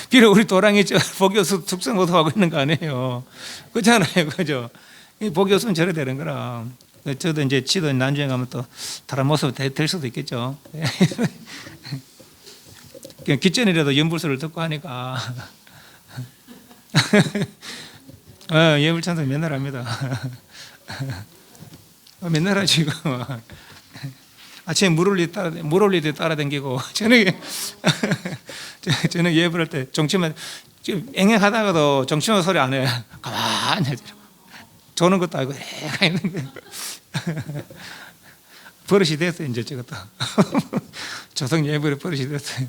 비록 우리 도랑이 복이 없어서 축생 모습하고 있는 거 아니에요. 그렇잖아요. 그죠? 복이 없으면 저래 되는 거라. 저도 이제 지도 난주에 가면 또 다른 모습 될 수도 있겠죠. 기전이라도 연불소를 듣고 하니까 예불찬송 맨날 합니다. 맨날 하시고 아침에 물 올릴 때 따라다니고 저는 예불할 때 정치만 앵앵하다가도 정치만 소리 안 해. 가만히 조는 것도 아니고 있는데 버릇이 됐어요. 이제 저것도 조성 예불의 버릇이 됐어요.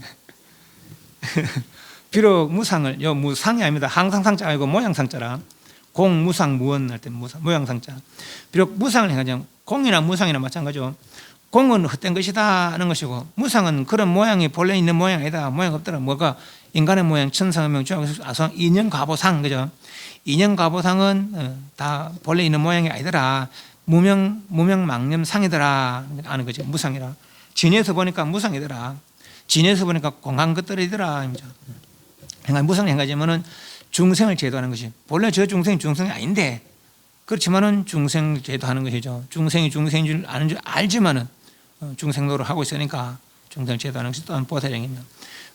비록 무상을 무상이 아닙니다. 항상 상자 아니고 모양 상자라. 공무상 무원 할 때 모양 상자. 비록 무상을 행하자면 공이나 무상이나 마찬가지죠. 공은 헛된 것이다 하는 것이고 무상은 그런 모양이 본래 있는 모양이 아니다. 모양 없더라. 뭐가 인간의 모양, 천상명, 주왕아성, 인연가보상 그죠? 인연가보상은 다 본래 있는 모양이 아니더라. 무명망념상이더라 하는 거죠. 무상이라. 진에서 보니까 무상이더라. 진에서 보니까 공한 것들이더라. 무상 행하자면은 중생을 제도하는 것이 본래 저 중생이 아닌데 그렇지만은 중생 제도하는 것이죠. 중생이 중생인 줄 아는 줄 알지만은 중생노를 하고 있으니까 중생을 제도하는 것이 또한 보살행입니다.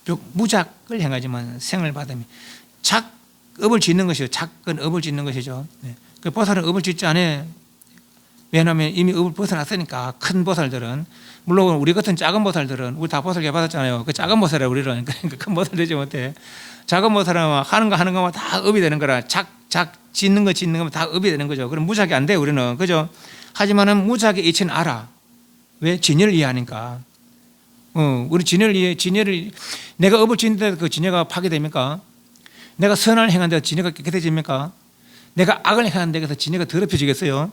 비록 무작을 행하지만 생을 받으며 작업을 짓는 것이죠. 작은 업을 짓는 것이죠. 그 보살은 업을 짓지 않아. 왜냐하면 이미 업을 벗어났으니까 큰 보살들은 물론 우리 같은 작은 보살들은 우리 다 보살계 받았잖아요. 그 작은 보살이라 우리는 그러니까 큰 보살 되지 못해. 작은 보살은 하는 거만 다 업이 되는 거라. 짓는 거면 다 업이 되는 거죠. 그럼 무작이 안 돼 우리는 그죠? 하지만은 무작의 이치는 알아. 왜? 진여를 이해하니까. 우리 진여를 내가 업을 짓는데 그 진여가 파괴됩니까? 내가 선을 행하는데 진여가 깨끗해집니까? 내가 악을 행하는데 그래서 진여가 더럽혀지겠어요?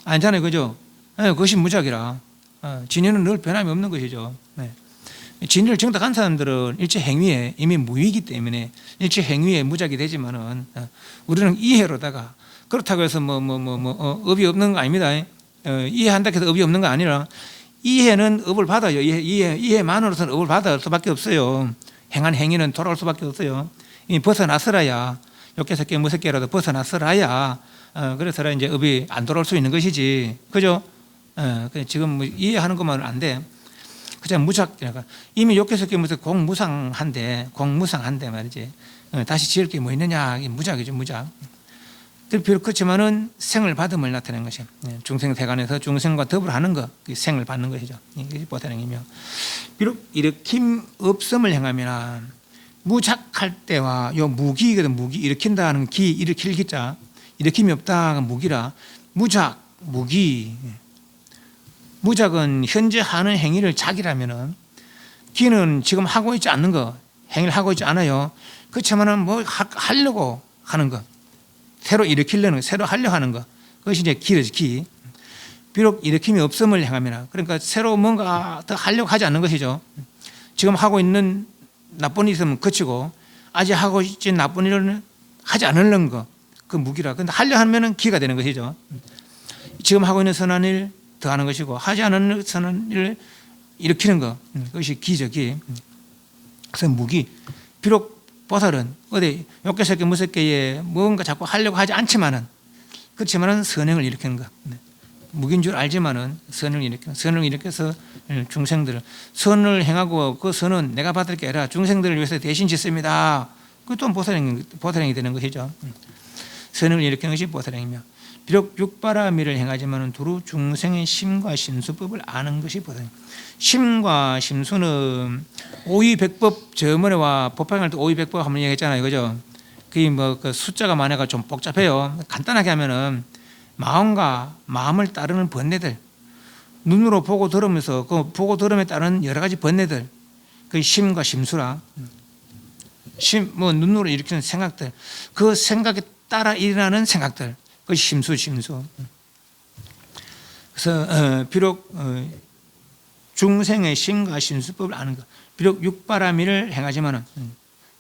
아니잖아요, 그죠? 그것이 무작이라. 진여는 늘 변함이 없는 것이죠. 진리를 정답한 사람들은 일체 행위에 이미 무의이기 때문에 일체 행위에 무작이 되지만은 우리는 이해로다가 그렇다고 해서 업이 없는 거 아닙니다. 이해한다 해서 업이 없는 거 아니라 이해는 업을 받아요. 이해만으로서는 업을 받을 수밖에 없어요. 행한 행위는 돌아올 수밖에 없어요. 이미 벗어났으라야 욕개석개 무섭게라도 벗어났으라야 그래서 이제 업이 안 돌아올 수 있는 것이지. 그죠? 지금 이해하는 것만은 안 돼. 그냥 무작 이미 욕개석개 무슨 공무상한데 말이지. 다시 지을 게 뭐 있느냐. 무작이죠, 무작. 비록 그렇지만은 생을 받음을 나타내는 것이에요. 중생세간에서 중생과 더불어 하는 것, 생을 받는 것이죠. 이것이 보살행이며, 비록 일으킴 없음을 행하면 무작할 때와 요 무기거든. 무기 일으킨다는 기, 일으킬 기자, 일으킴이 없다 무기라. 무작, 무기. 무작은 현재 하는 행위를 작이라면은, 기는 지금 하고 있지 않는 거, 행위를 하고 있지 않아요. 그렇지만은 뭐 하려고 하는 거, 새로 일으키려는 거, 새로 하려고 하는 거, 그것이 이제 기르지, 기. 비록 일으킴이 없음을 행하면, 그러니까 새로 뭔가 더 하려고 하지 않는 것이죠. 지금 하고 있는 나쁜 일 있으면 그치고, 아직 하고 있지 나쁜 일은 하지 않으려는 거, 그 무기라. 근데 하려 하면은 기가 되는 것이죠. 지금 하고 있는 선한 일 더 하는 것이고, 하지 않은 선한 일을 일으키는 거, 그것이 기죠, 기. 그래서 무기. 비록 보살은 어디 욕계새끼 무섭게에 뭔가 자꾸 하려고 하지 않지만은, 그렇지만은 선행을 일으키는 거. 무기인 줄 알지만은 선을 일으키는, 선을 일으켜서 중생들을 선을 행하고, 그 선은 내가 받을 게 아니라 중생들을 위해서 대신 짓습니다. 그것도 보살행이 되는 것이죠. 선을 일으키는 것이 보살행이며, 비록 육바라미를 행하지만은 두루 중생의 심과 심수법을 아는 것이 보살행. 심과 심수는 오이백법, 저번에와 법화할 때 오이백법 한번 얘기했잖아요, 그죠? 그게 뭐 그 숫자가 많아가 좀 복잡해요. 간단하게 하면은 마음과 마음을 따르는 번뇌들, 눈으로 보고 들으면서 그 보고 들음에 따른 여러 가지 번뇌들, 그 심과 심수라. 뭐 눈으로 일으키는 생각들, 그 생각에 따라 일어나는 생각들, 그것이 심수. 그래서 비록 중생의 심과 심수법을 아는 것, 비록 육바라미를 행하지만은,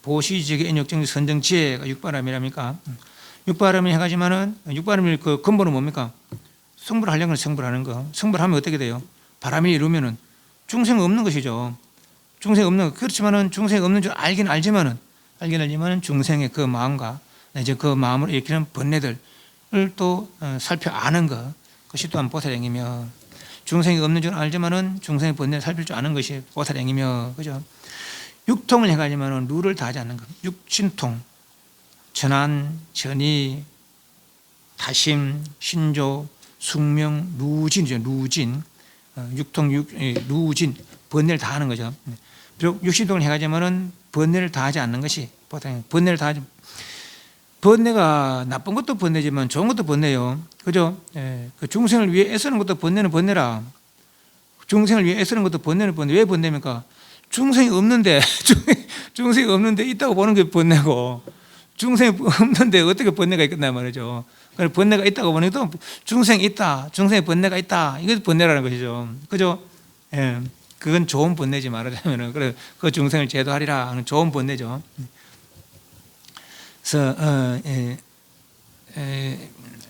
보시직의 인욕정 선정지혜가 육바라미랍니까? 육바라미 행하지만은, 육바라미 그 근본은 뭡니까? 성불을 하려는 건 성불하는 거. 성불하면 어떻게 돼요? 바람이 이루면은 중생 없는 것이죠. 중생 없는 것. 그렇지만은 중생 없는 줄 알긴 알지만은 중생의 그 마음과 이제 그 마음을 일으키는 번뇌들을 또 살펴 아는 것, 그것이 또한 보살행이며, 중생이 없는 줄 알지만은 중생의 번뇌를 살필 줄 아는 것이 보살행이며, 그죠? 육통을 행하지만은 룰을 다하지 않는 것. 육신통, 전한, 전이, 다심, 신조, 숙명, 루진이죠. 루진, 루진, 번뇌를 다하는 거죠. 비록 육신통을 행하지만은 번뇌를 다하지 않는 것이 보살행. 번뇌가 나쁜 것도 번뇌지만 좋은 것도 번뇌요. 그죠? 그 중생을 위해 애쓰는 것도 번뇌는 번뇌라. 중생을 위해 애쓰는 것도 번뇌는 번뇌. 왜 번뇌입니까? 중생이 없는데 있다고 보는 게 번뇌고, 중생이 없는데 어떻게 번뇌가 있겠나 말이죠. 그래서 번뇌가 있다고 보는 또 중생이 있다, 중생의 번뇌가 있다, 이것도 번뇌라는 것이죠. 그죠? 예, 그건 좋은 번뇌지 말하자면은. 그래, 그 중생을 제도하리라 하는 좋은 번뇌죠. 그래서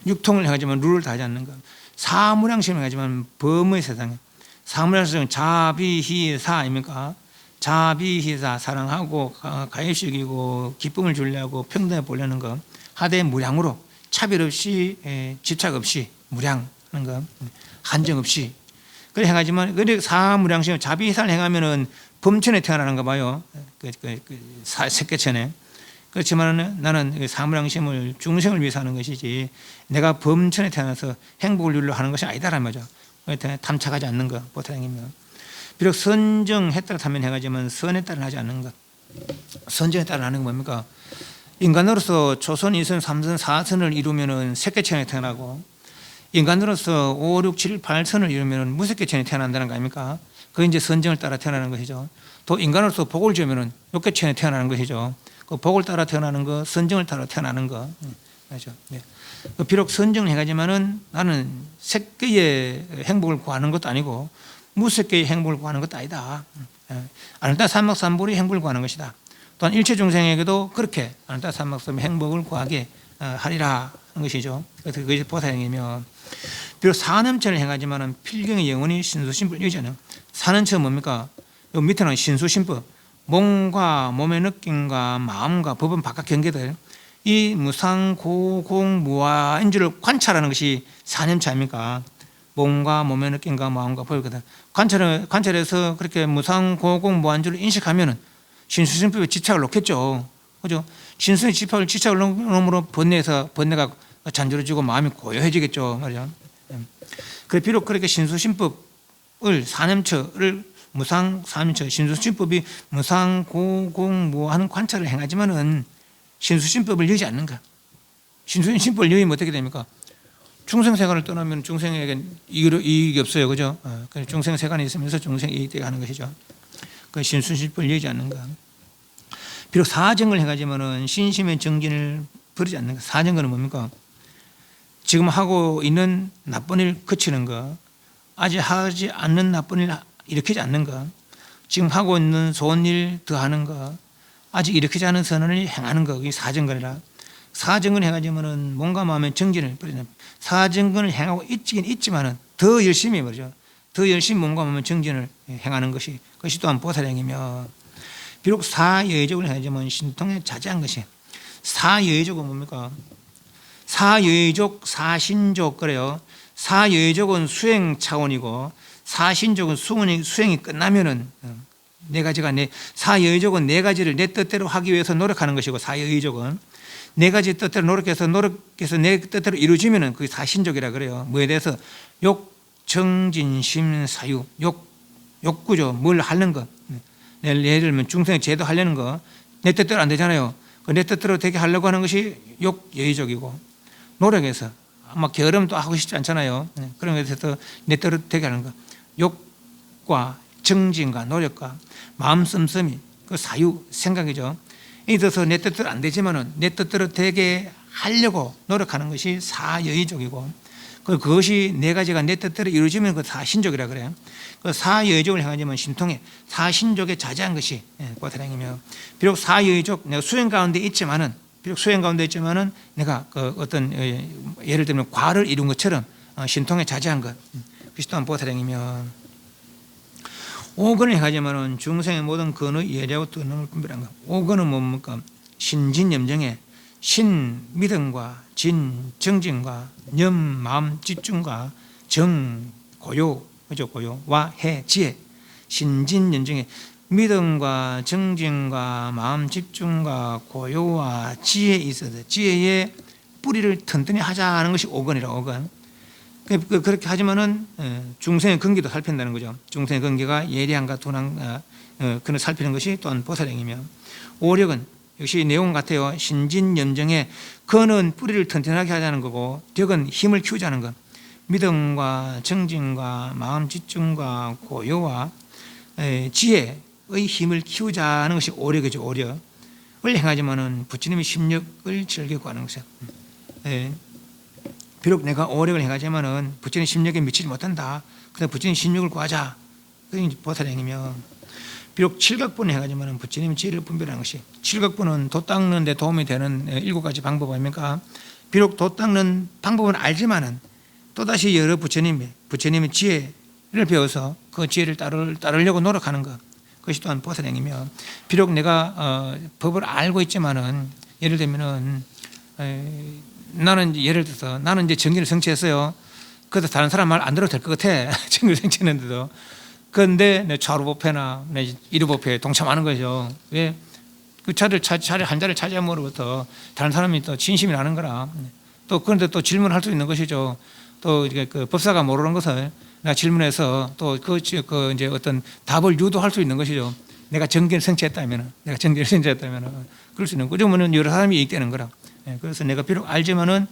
육통을 행하지만 룰을 다하지 않는 것. 사무량심을 행하지만 범의 세상에, 사무량심은 자비희사 아닙니까? 자비희사, 사랑하고 가입시키고 기쁨을 주려고 평등해 보려는 것. 하되 무량으로 차별 없이, 집착 없이 무량하는 것, 한정 없이 그래 행하지만, 그래 사무량심, 자비희사를 행하면은 범천에 태어나는가 봐요. 색계천에. 그렇지만 나는 사무량심을 중생을 위해서 하는 것이지 내가 범천에 태어나서 행복을 누리려 하는 것이 아니다라는 거죠. 탐착하지 않는 것, 보살행이면. 비록 선정에 따라 타면 행하지만 선에 따라 하지 않는 것. 선정에 따라 하는 건 뭡니까? 인간으로서 초선, 2선, 3선, 4선을 이루면은 색계천에 태어나고, 인간으로서 5, 6, 7, 8선을 이루면은 무색계천에 태어난다는 거 아닙니까? 그게 이제 선정을 따라 태어나는 것이죠. 또 인간으로서 복을 지으면은 육계천에 태어나는 것이죠. 그 복을 따라 태어나는 거, 선정을 따라 태어나는 거. 그렇죠. 비록 선정을 해가지만은 나는 색계의 행복을 구하는 것도 아니고 무색계의 행복을 구하는 것도 아니다. 아늘다 삼막삼불이 행복을 구하는 것이다. 또한 일체 중생에게도 그렇게 아늘다 삼막삼불의 행복을 구하게 하리라 하는 것이죠. 그래서 그것이 보살행이며, 비록 사념천을 행하지만은 필경의 영혼이 신수심법 이잖아요. 사념천은 뭡니까? 요 밑에는 신수심법, 몸과 몸의 느낌과 마음과 법은 바깥 경계들, 이 무상고공무아인 줄을 관찰하는 것이 사념차 아닙니까? 몸과 몸의 느낌과 마음과 법이거든. 관찰해서 그렇게 무상고공무아인 줄을 인식하면은 신수심법에 집착을 놓겠죠. 그죠? 신수의 집착을 놓음으로 번뇌가 잔저러지고 마음이 고요해지겠죠. 말이죠. 그래 비록 그렇게 신수신법을 사념처를 무상 사념처 신수신법이 무상 고공무하는 관찰을 행하지만은 신수신법을 여지 않는가? 신수신법을 여의면 어떻게 됩니까? 중생세간을 떠나면 중생에게 이익이 없어요, 그죠? 중생세간에 있으면서 중생 이익되게 하는 것이죠. 그 신수신법을 여지 않는가? 비록 사정을 행하지만은 신심의 정진을 버리지 않는가? 사정은 뭡니까? 지금 하고 있는 나쁜 일 그치는 거, 아직 하지 않는 나쁜 일 일으키지 않는 거, 지금 하고 있는 좋은 일 더하는 거, 아직 일으키지 않은 선언을 행하는 거, 그게 사정근이라. 사정근을 행하지만은 몸과 마음의 정진을 버리는. 사정근을 행하고 있긴 있지만은 더 열심히 말이죠. 더 열심히 몸과 마음의 정진을 행하는 것이 그것이 또한 보살행이며, 비록 사여의적을 행하지만 신통에 자제한 것이. 사여의적은 뭡니까? 사여의적, 사신적 그래요. 사여의적은 수행 차원이고 사신적은 수행이 끝나면은 네 가지가 사여의적은 네 가지를 내 뜻대로 하기 위해서 노력하는 것이고, 사여의적은 네 가지 뜻대로 노력해서 내 뜻대로 이루어지면은 그게 사신적이라 그래요. 뭐에 대해서 욕, 정진, 심, 사유. 욕구죠. 뭘 하는 거. 예를 들면 중생 제도 하려는 거 내 뜻대로 안 되잖아요. 내 뜻대로 되게 하려고 하는 것이 욕여의적이고, 노력해서 아마 게으름도 하고 싶지 않잖아요. 그런 것에서 내 뜻대로 되게 하는 거, 욕과 정진과 노력과 마음 씀씀이 그 사유 생각이죠. 이 들어서 내 뜻대로 안 되지만은 내 뜻대로 되게 하려고 노력하는 것이 사여의적이고, 그것이 네 가지가 내 뜻대로 이루어지면 그 사신적이라 그래요. 그 사여의적을 행하지만 신통에 사신적에 자제한 것이 보살행이며, 비록 사여의적 내가 수행 가운데 있지만은 내가 그 어떤 예를 들면 과를 이룬 것처럼 신통에 자제한 것, 그것이 또한 보살행이며, 오건을 행하지만은 중생의 모든 근의 예리하고 뜨는 분별한 것. 오건은 뭡니까? 신진염정에 신 믿음과 진 정진과 념 마음 집중과 정 고요, 그죠? 고요와 해 지혜. 신진연정에 믿음과 정진과 마음 집중과 고요와 지혜에 있어서 지혜의 뿌리를 튼튼히 하자는 것이 오건이라. 오건. 그렇게 하지만은 중생의 근기도 살핀다는 거죠. 중생의 근기가 예리한가 둔한가 그는 살피는 것이 또한 보살행이며, 오력은 역시 내용 같아요. 신진염정에 근은 뿌리를 튼튼하게 하자는 거고, 덕은 힘을 키우자는 것. 믿음과 정진과 마음 집중과 고요와 지혜의 힘을 키우자는 것이 오력이죠. 오력을 행하지만은 부처님의 심력을 즐겨 구하는 것이죠. 비록 내가 오력을 행하지만은 부처님 심력에 미치지 못한다. 그래서 부처님 심력을 구하자. 그게 보살행이며, 비록 칠각분을 행하지만은 부처님 지혜를 분별하는 것이. 칠각분은 도 닦는 데 도움이 되는 7가지 방법 아닙니까? 비록 도 닦는 방법은 알지만은 또다시 여러 부처님의 지혜를 배워서 그 지혜를 따르려고 노력하는 것, 그것이 또한 보살행이며, 비록 내가 법을 알고 있지만은 예를 들면은 나는 이제 정기를 성취했어요. 그래서 다른 사람 말 안 들어도 될 것 같아. 정기를 성취했는데도. 그런데 내 좌루법회나 내 이루법회에 동참하는 거죠. 왜? 그 한 자를 차지함으로부터 다른 사람이 또 진심이 나는 거라. 또 그런데 또 질문할 수 있는 것이죠. 또 그 법사가 모르는 것을 내가 질문해서 또 이제 어떤 답을 유도할 수 있는 것이죠. 내가 정기를 성취했다면은, 그럴 수 있는 거죠. 그러면 여러 사람이 이익되는 거라. 그래서 내가 비록 알지만은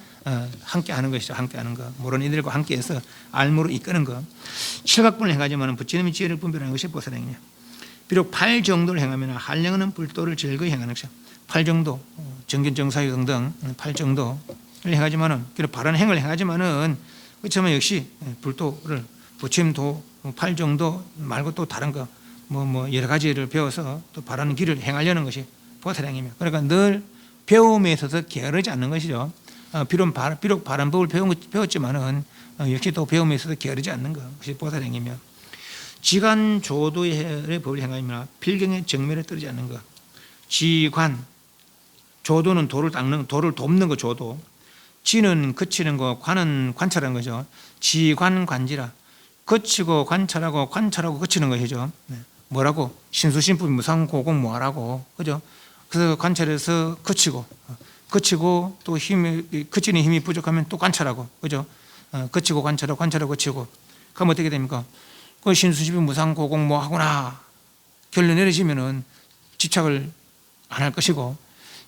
함께 하는 것이죠. 함께 하는 거. 모르는 이들과 함께해서 알무로 이끄는 것. 칠각분을 행하지만은 부처님의 지혜를 분별하는 것이 보살행이냐. 비록 8정도를 행하면 한량은 불도를 즐거이 행하는 것이죠. 8정도, 정견정사유 등등 8정도를 행하지만은, 바른 행을 행하지만은, 그렇지만 역시 불도를 부처님도 8정도 말고 또 다른 거 여러 가지를 배워서 또 바른 길을 행하려는 것이 보살행이며, 그러니까 늘 배움에 있어서 게으르지 않는 것이죠. 비록 바른 법을 배웠지만은 역시 또 배움에 있어서 게으르지 않는 것, 그것이 보살행이며, 지관 조도의 법을 행하며 필경의 정면에 떨어지지 않는 것. 지관 조도는 돌을 돕는 거 조도. 지는 거치는 거, 관은 관찰하는 거죠. 지관관지라. 거치고 관찰하고 거치는 것이죠. 뭐라고? 신수신법이 무상고공무하라고. 그죠? 그래서 관찰해서 거치고 그치고 또 그치는 힘이 부족하면 또 관찰하고, 그죠? 그치고 관찰하고 관찰하고 그치고. 그럼 어떻게 됩니까? 그 신수집이 무상고공 뭐 하구나 결론 내리시면은 집착을 안 할 것이고,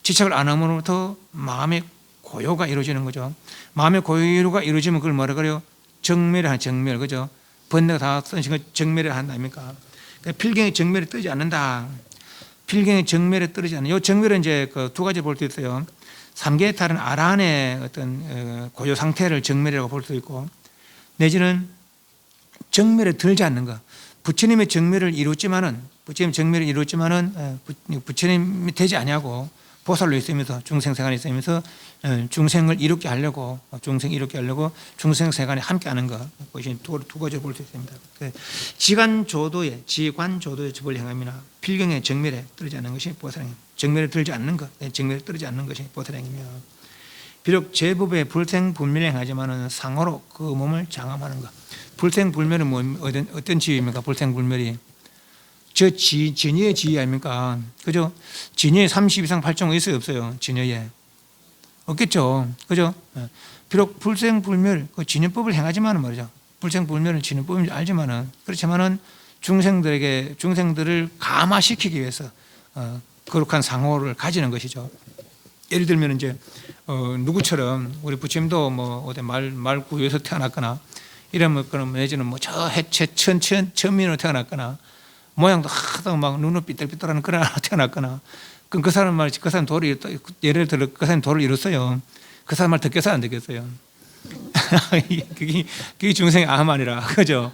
집착을 안 함으로부터 마음의 고요가 이루어지는 거죠. 마음의 고요가 이루어지면 그걸 뭐라 그래요? 정멸을 하는, 정멸, 그죠? 번뇌가 다 쓰신 거 정멸을 한다 아닙니까? 그러니까 필경의 정멸에 뜨지 않는다. 필경의 정멸에 뜨지 않는. 이 정멸은 이제 그 두 가지 볼 수 있어요. 삼계에 따른 아란의 어떤 고요 상태를 정멸이라고 볼 수 있고, 내지는 정멸에 들지 않는 것. 부처님의 정멸을 이뤘지만은, 부처님이 되지 아니하고 보살로 있으면서 중생 세간에 있으면서 중생을 이롭게 하려고, 중생 세간에 함께하는 것, 그것이 두 가지를 볼 수 있습니다. 지관조도의 법을 행함이나 필경의 정멸에 떨어지 않는 것이 보살행입니다. 정멸에 들지 않는 것, 정멸에 떨어지 않는 것이 보살행이며, 비록 제법에 불생불멸을 행하지만은 상호로 그 몸을 장엄하는 것. 불생불멸은 어떤 지위입니까? 불생불멸이 진여의 지위 아닙니까? 그죠? 진여에 30 이상 8종은 있어요, 없어요? 진여에 없겠죠, 그죠? 비록 불생불멸, 그 진여법을 행하지만은 말이죠. 불생불멸은 진여법인지 알지만은, 그렇지만은 중생들을 감화시키기 위해서 거룩한 상호를 가지는 것이죠. 예를 들면 이제 누구처럼 우리 부처님도 뭐 어디 말구에서 태어났거나 이러면 그럼 내지는 뭐 저 해체 천민으로 태어났거나 모양도 하도 막 눈을 삐뚤삐뚤하는 그런 하나 태어났거나, 그럼 그 사람 말, 그 사람 도를, 예를 들어 그 사람 도를 이뤘어요. 그 사람 말 듣겠어요, 안 듣겠어요? 그게 중생의 암아니라, 그죠?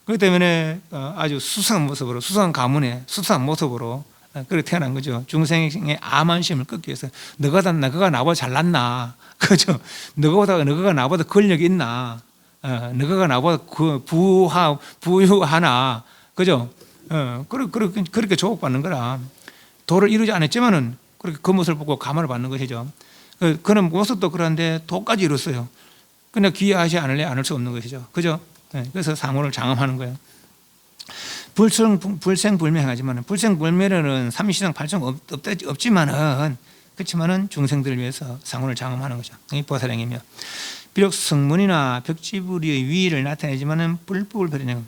그렇기 때문에 아주 수상한 모습으로, 수상한 가문에 수상한 모습으로 그렇게 태어난 거죠. 중생의 암한심을 끊기 위해서 너가 나보다 잘났나, 그죠? 너가 나보다 권력이 있나, 너가 나보다 부유하나, 그죠? 그렇게 조국받는 거라. 도를 이루지 않았지만은 그렇게 그 모습을 보고 감화를 받는 것이죠. 그런 모습도 그런데 도까지 이뤘어요. 그냥 귀하지 않을 수 없는 것이죠, 그죠? 그래서 상호를 장엄하는 거예요. 불생불멸하지만은, 불생불멸은 삼시상 팔종 없지만은, 그렇지만은 중생들을 위해서 상호를 장엄하는 거죠. 이 보살행이며, 비록 성문이나 벽지불의 위의를 나타내지만은 불법을 버리는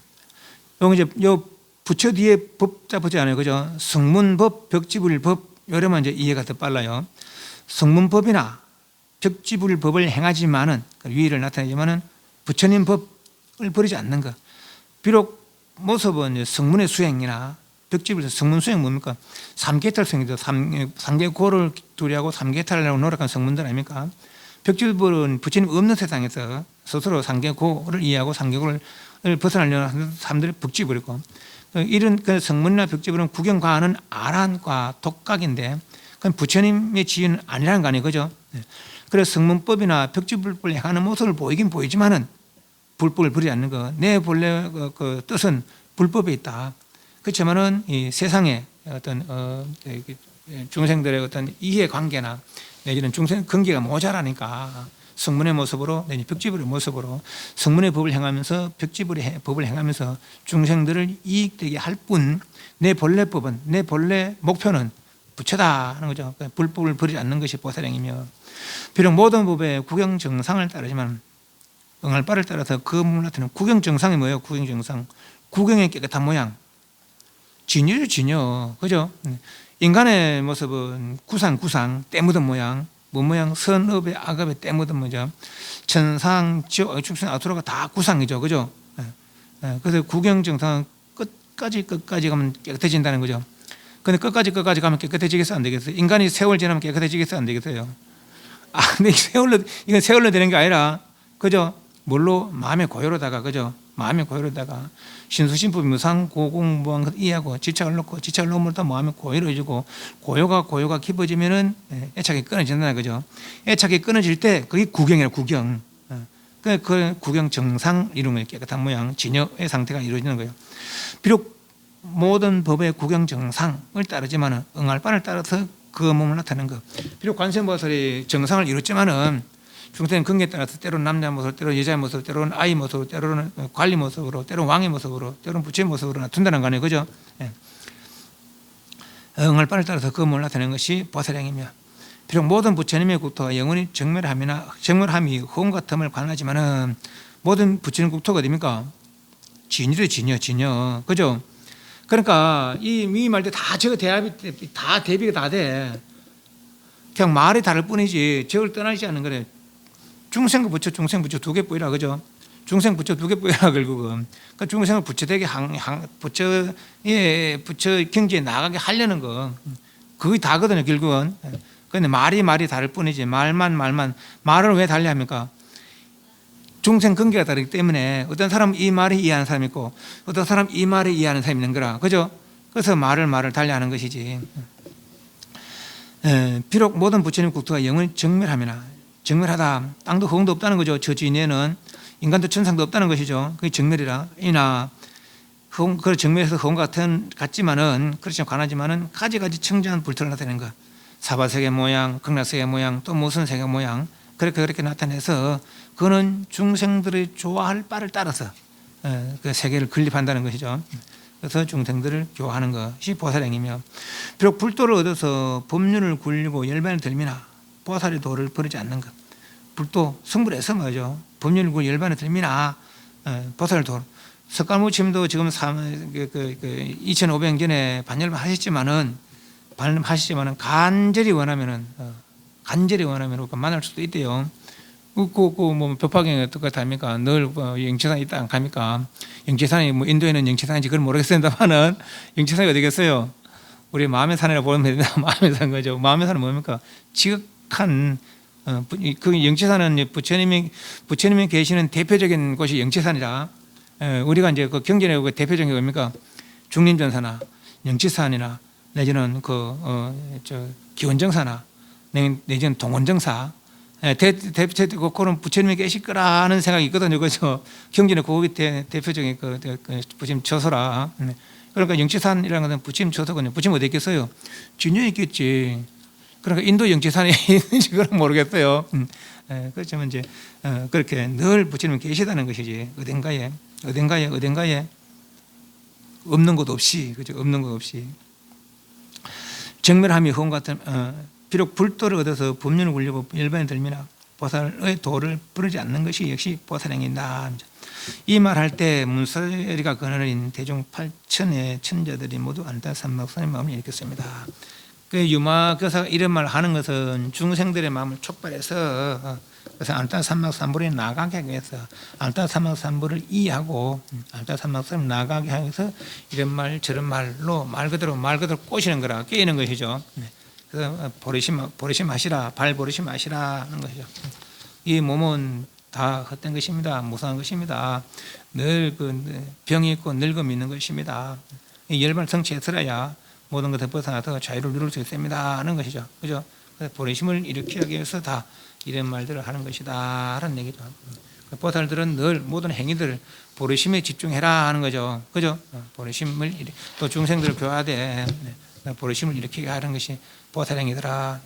겁니다. 요 부처 뒤에 법자 붙지 않아요, 그죠? 성문법, 벽지불법, 이러면 이제 이해가 더 빨라요. 성문법이나 벽지불법을 행하지만은, 위의를 나타내지만은 부처님 법을 버리지 않는 것. 비록 모습은 성문의 수행이나 벽지불 성문 수행 뭡니까? 삼계탈 수행이죠. 삼계고를 두려하고 삼계탈을 노력한 성문들 아닙니까? 벽지불은 부처님 없는 세상에서 스스로 삼계고를 이해하고 삼계고를 벗어나려는 하는 사람들이 벽지불이고, 이런 그 성문이나 벽지불은 구경과는 아란과 독각인데, 그건 부처님의 지위는 아니라는 거 아니에요, 그죠? 그래서 성문법이나 벽지불법을 행하는 모습을 보이긴 보이지만은 불법을 버리지 않는 것. 내 본래 그 뜻은 불법에 있다. 그렇지만은 이 세상의 어떤 중생들의 어떤 이해관계나 내지는 중생 근기가 모자라니까 성문의 모습으로 내지 벽지불의 모습으로 성문의 법을 행하면서 벽지불의 법을 행하면서 중생들을 이익되게 할 뿐, 내 본래 법은, 내 본래 목표는 부처다 하는 거죠. 불법을 버리지 않는 것이 보살행이며, 비록 모든 법의 구경 정상을 따르지만 응할 바를 따라서 그 몸을 나타내는 구경 정상이 뭐예요? 구경 정상, 구경의 깨끗한 모양, 진여죠, 진여, 그죠? 인간의 모습은 구상, 때 묻은 모양, 뭔 모양? 선업의 악업의 때 묻은 뭐죠? 천상, 지옥, 축생, 아수라가 다 구상이죠, 그죠? 그래서 구경 정상은 끝까지 가면 깨끗해진다는 거죠. 근데 끝까지 가면 깨끗해지겠어, 안 되겠어요? 인간이 세월 지나면 깨끗해지겠어, 안 되겠어요? 근데 이건 세월로 되는 게 아니라, 그죠? 뭘로? 마음의 고요로다가, 그죠? 마음의 고요로다가 신수신법이 무상고공무한 것 이해하고 지착을 놓으면서 마음이 고요로워지고, 고요가 깊어지면은 애착이 끊어진다, 그죠? 애착이 끊어질 때 그게 구경이에요, 구경. 그 구경 정상 이루면 깨끗한 모양, 진여의 상태가 이루어지는 거예요. 비록 모든 법의 구경 정상을 따르지만은 응할 바를 따라서 그 몸을 나타내는 것. 비록 관세음보살이 정상을 이뤘지만은 중생 근기에 따라서 때로는 남자 모습, 때로는 여자의 모습, 때로는 아이 모습, 때로는 관리 모습으로, 때로는 왕의 모습으로, 때로는 부처의 모습으로 나타난다는 거 아니에요, 그죠? 응할 바를 따라서 그 몸을 나타내는 것이 보살행이며, 비록 모든 부처님의 국토가 영원히 정멸함이 허공과 틈을 관하지만은 모든 부처님 국토가 어디입니까? 진이래, 진여. 그죠? 그러니까 이 말들 다 저거 다 대비가 다 돼. 그냥 말이 다를 뿐이지 저걸 떠나지 않는 거래. 중생과 부처 두 개 뿌이라, 그죠? 중생 부처 두 개 뿌이라, 결국은. 그러니까 중생을 부처되게 부처 경지에 나가게 하려는 거. 그게 다거든요, 결국은. 그런데 말이 다를 뿐이지 말을 왜 달리 합니까? 중생 근계가 다르기 때문에 어떤 사람은 이 말을 이해하는 사람이 있고 어떤 사람은 이 말을 이해하는 사람이 있는 거라, 그죠? 그래서 말을 달리하는 것이지. 비록 모든 부처님 국토가 영원히 정멸하다. 땅도 허공도 없다는 거죠. 저 진에는 인간도 천상도 없다는 것이죠. 그게 정멸이라. 그 정멸해서 허공 같지만은 그렇지 관하지만은 가지가지 청정한 불토를 나타내는 거. 사바세계 모양, 극락세계 모양, 또 무슨 세계 모양, 그렇게 나타내서 그거는 중생들의 좋아할 바를 따라서 그 세계를 건립한다는 것이죠. 그래서 중생들을 교화하는 것이 보살행이며, 비록 불도를 얻어서 법륜을 굴리고 열반을 들미나 보살의 도를 버리지 않는 것. 불도 성불해서 말이죠. 법륜을 굴리고 열반을 들미나 보살의 도. 석가모님도 지금 2500년에 반열반 하셨지만은 간절히 원하면은 만날 수도 있대요. 뭐 벽파경에 어떻게 합니까? 늘 영채산에 있다 안 갑니까? 영채산이 뭐 인도에는 영채산인지 그걸 모르겠습니다만은 영채산이 어디겠어요? 우리 마음의 산이라 보면 됩니다. 마음의 산 거죠. 마음의 산은 뭡니까? 지극한 그 영채산은 부처님이 계시는 대표적인 곳이 영채산이라. 우리가 이제 그 경전에 그 대표적인 게 뭡니까? 중림전사나 영채산이나 내지는 기원정사나 내지는 동원정사, 그런 부처님이 계실 거라는 생각이 있거든요. 그래서 경전에 그게 대표적인 그 부처님 처소라. 그러니까 영채산이라는 것은 부처님 처소거든요. 부처님 어디 있겠어요? 진여에 있겠지. 그러니까 인도 영채산에 있는지 그건 모르겠어요. 그렇지만 이제 그렇게 늘 부처님이 계시다는 것이지. 어딘가에 없는 곳 없이, 그죠? 없는 곳 없이. 정멸함이 허공 같은 비록 불도를 얻어서 법륜을 굴리고 열반에 들미나 보살의 도를 부르지 않는 것이 역시 보살행이다. 이 말할 때 문서리가 거느린 대중 8천의 천자들이 모두 안타삼막선의 마음을 일으켰습니다. 그 유마교사가 이런 말을 하는 것은 중생들의 마음을 촉발해서 그래서 안타삼막삼불에 나가게 하기 위해서 안타삼막삼불을 이해하고 안타삼막삼을 나가게 하기 위해서 이런 말 저런 말로 말 그대로 꼬시는 거라, 깨이는 것이죠. 그래서 버리시 마시라, 발 버리시 마시라 하는 것이죠. 이 몸은 다 헛된 것입니다. 무상한 것입니다. 늘 병이 있고 늙음이 있는 것입니다. 이 열반을 성취해서야 모든 것을 벗어나서 자유를 누릴 수 있습니다 하는 것이죠. 그죠? 그래서 보리심을 일으키기 위해서 다 이런 말들을 하는 것이다 하는 얘기죠. 보살들은 늘 모든 행위들 보리심에 집중해라 하는 거죠. 그죠? 보리심을 또 중생들을 교화하되 보리심을 일으키게 하는 것이 보살행이더라.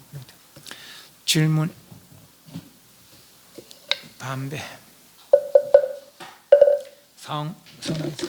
질문. 담배. 성하겠습니다.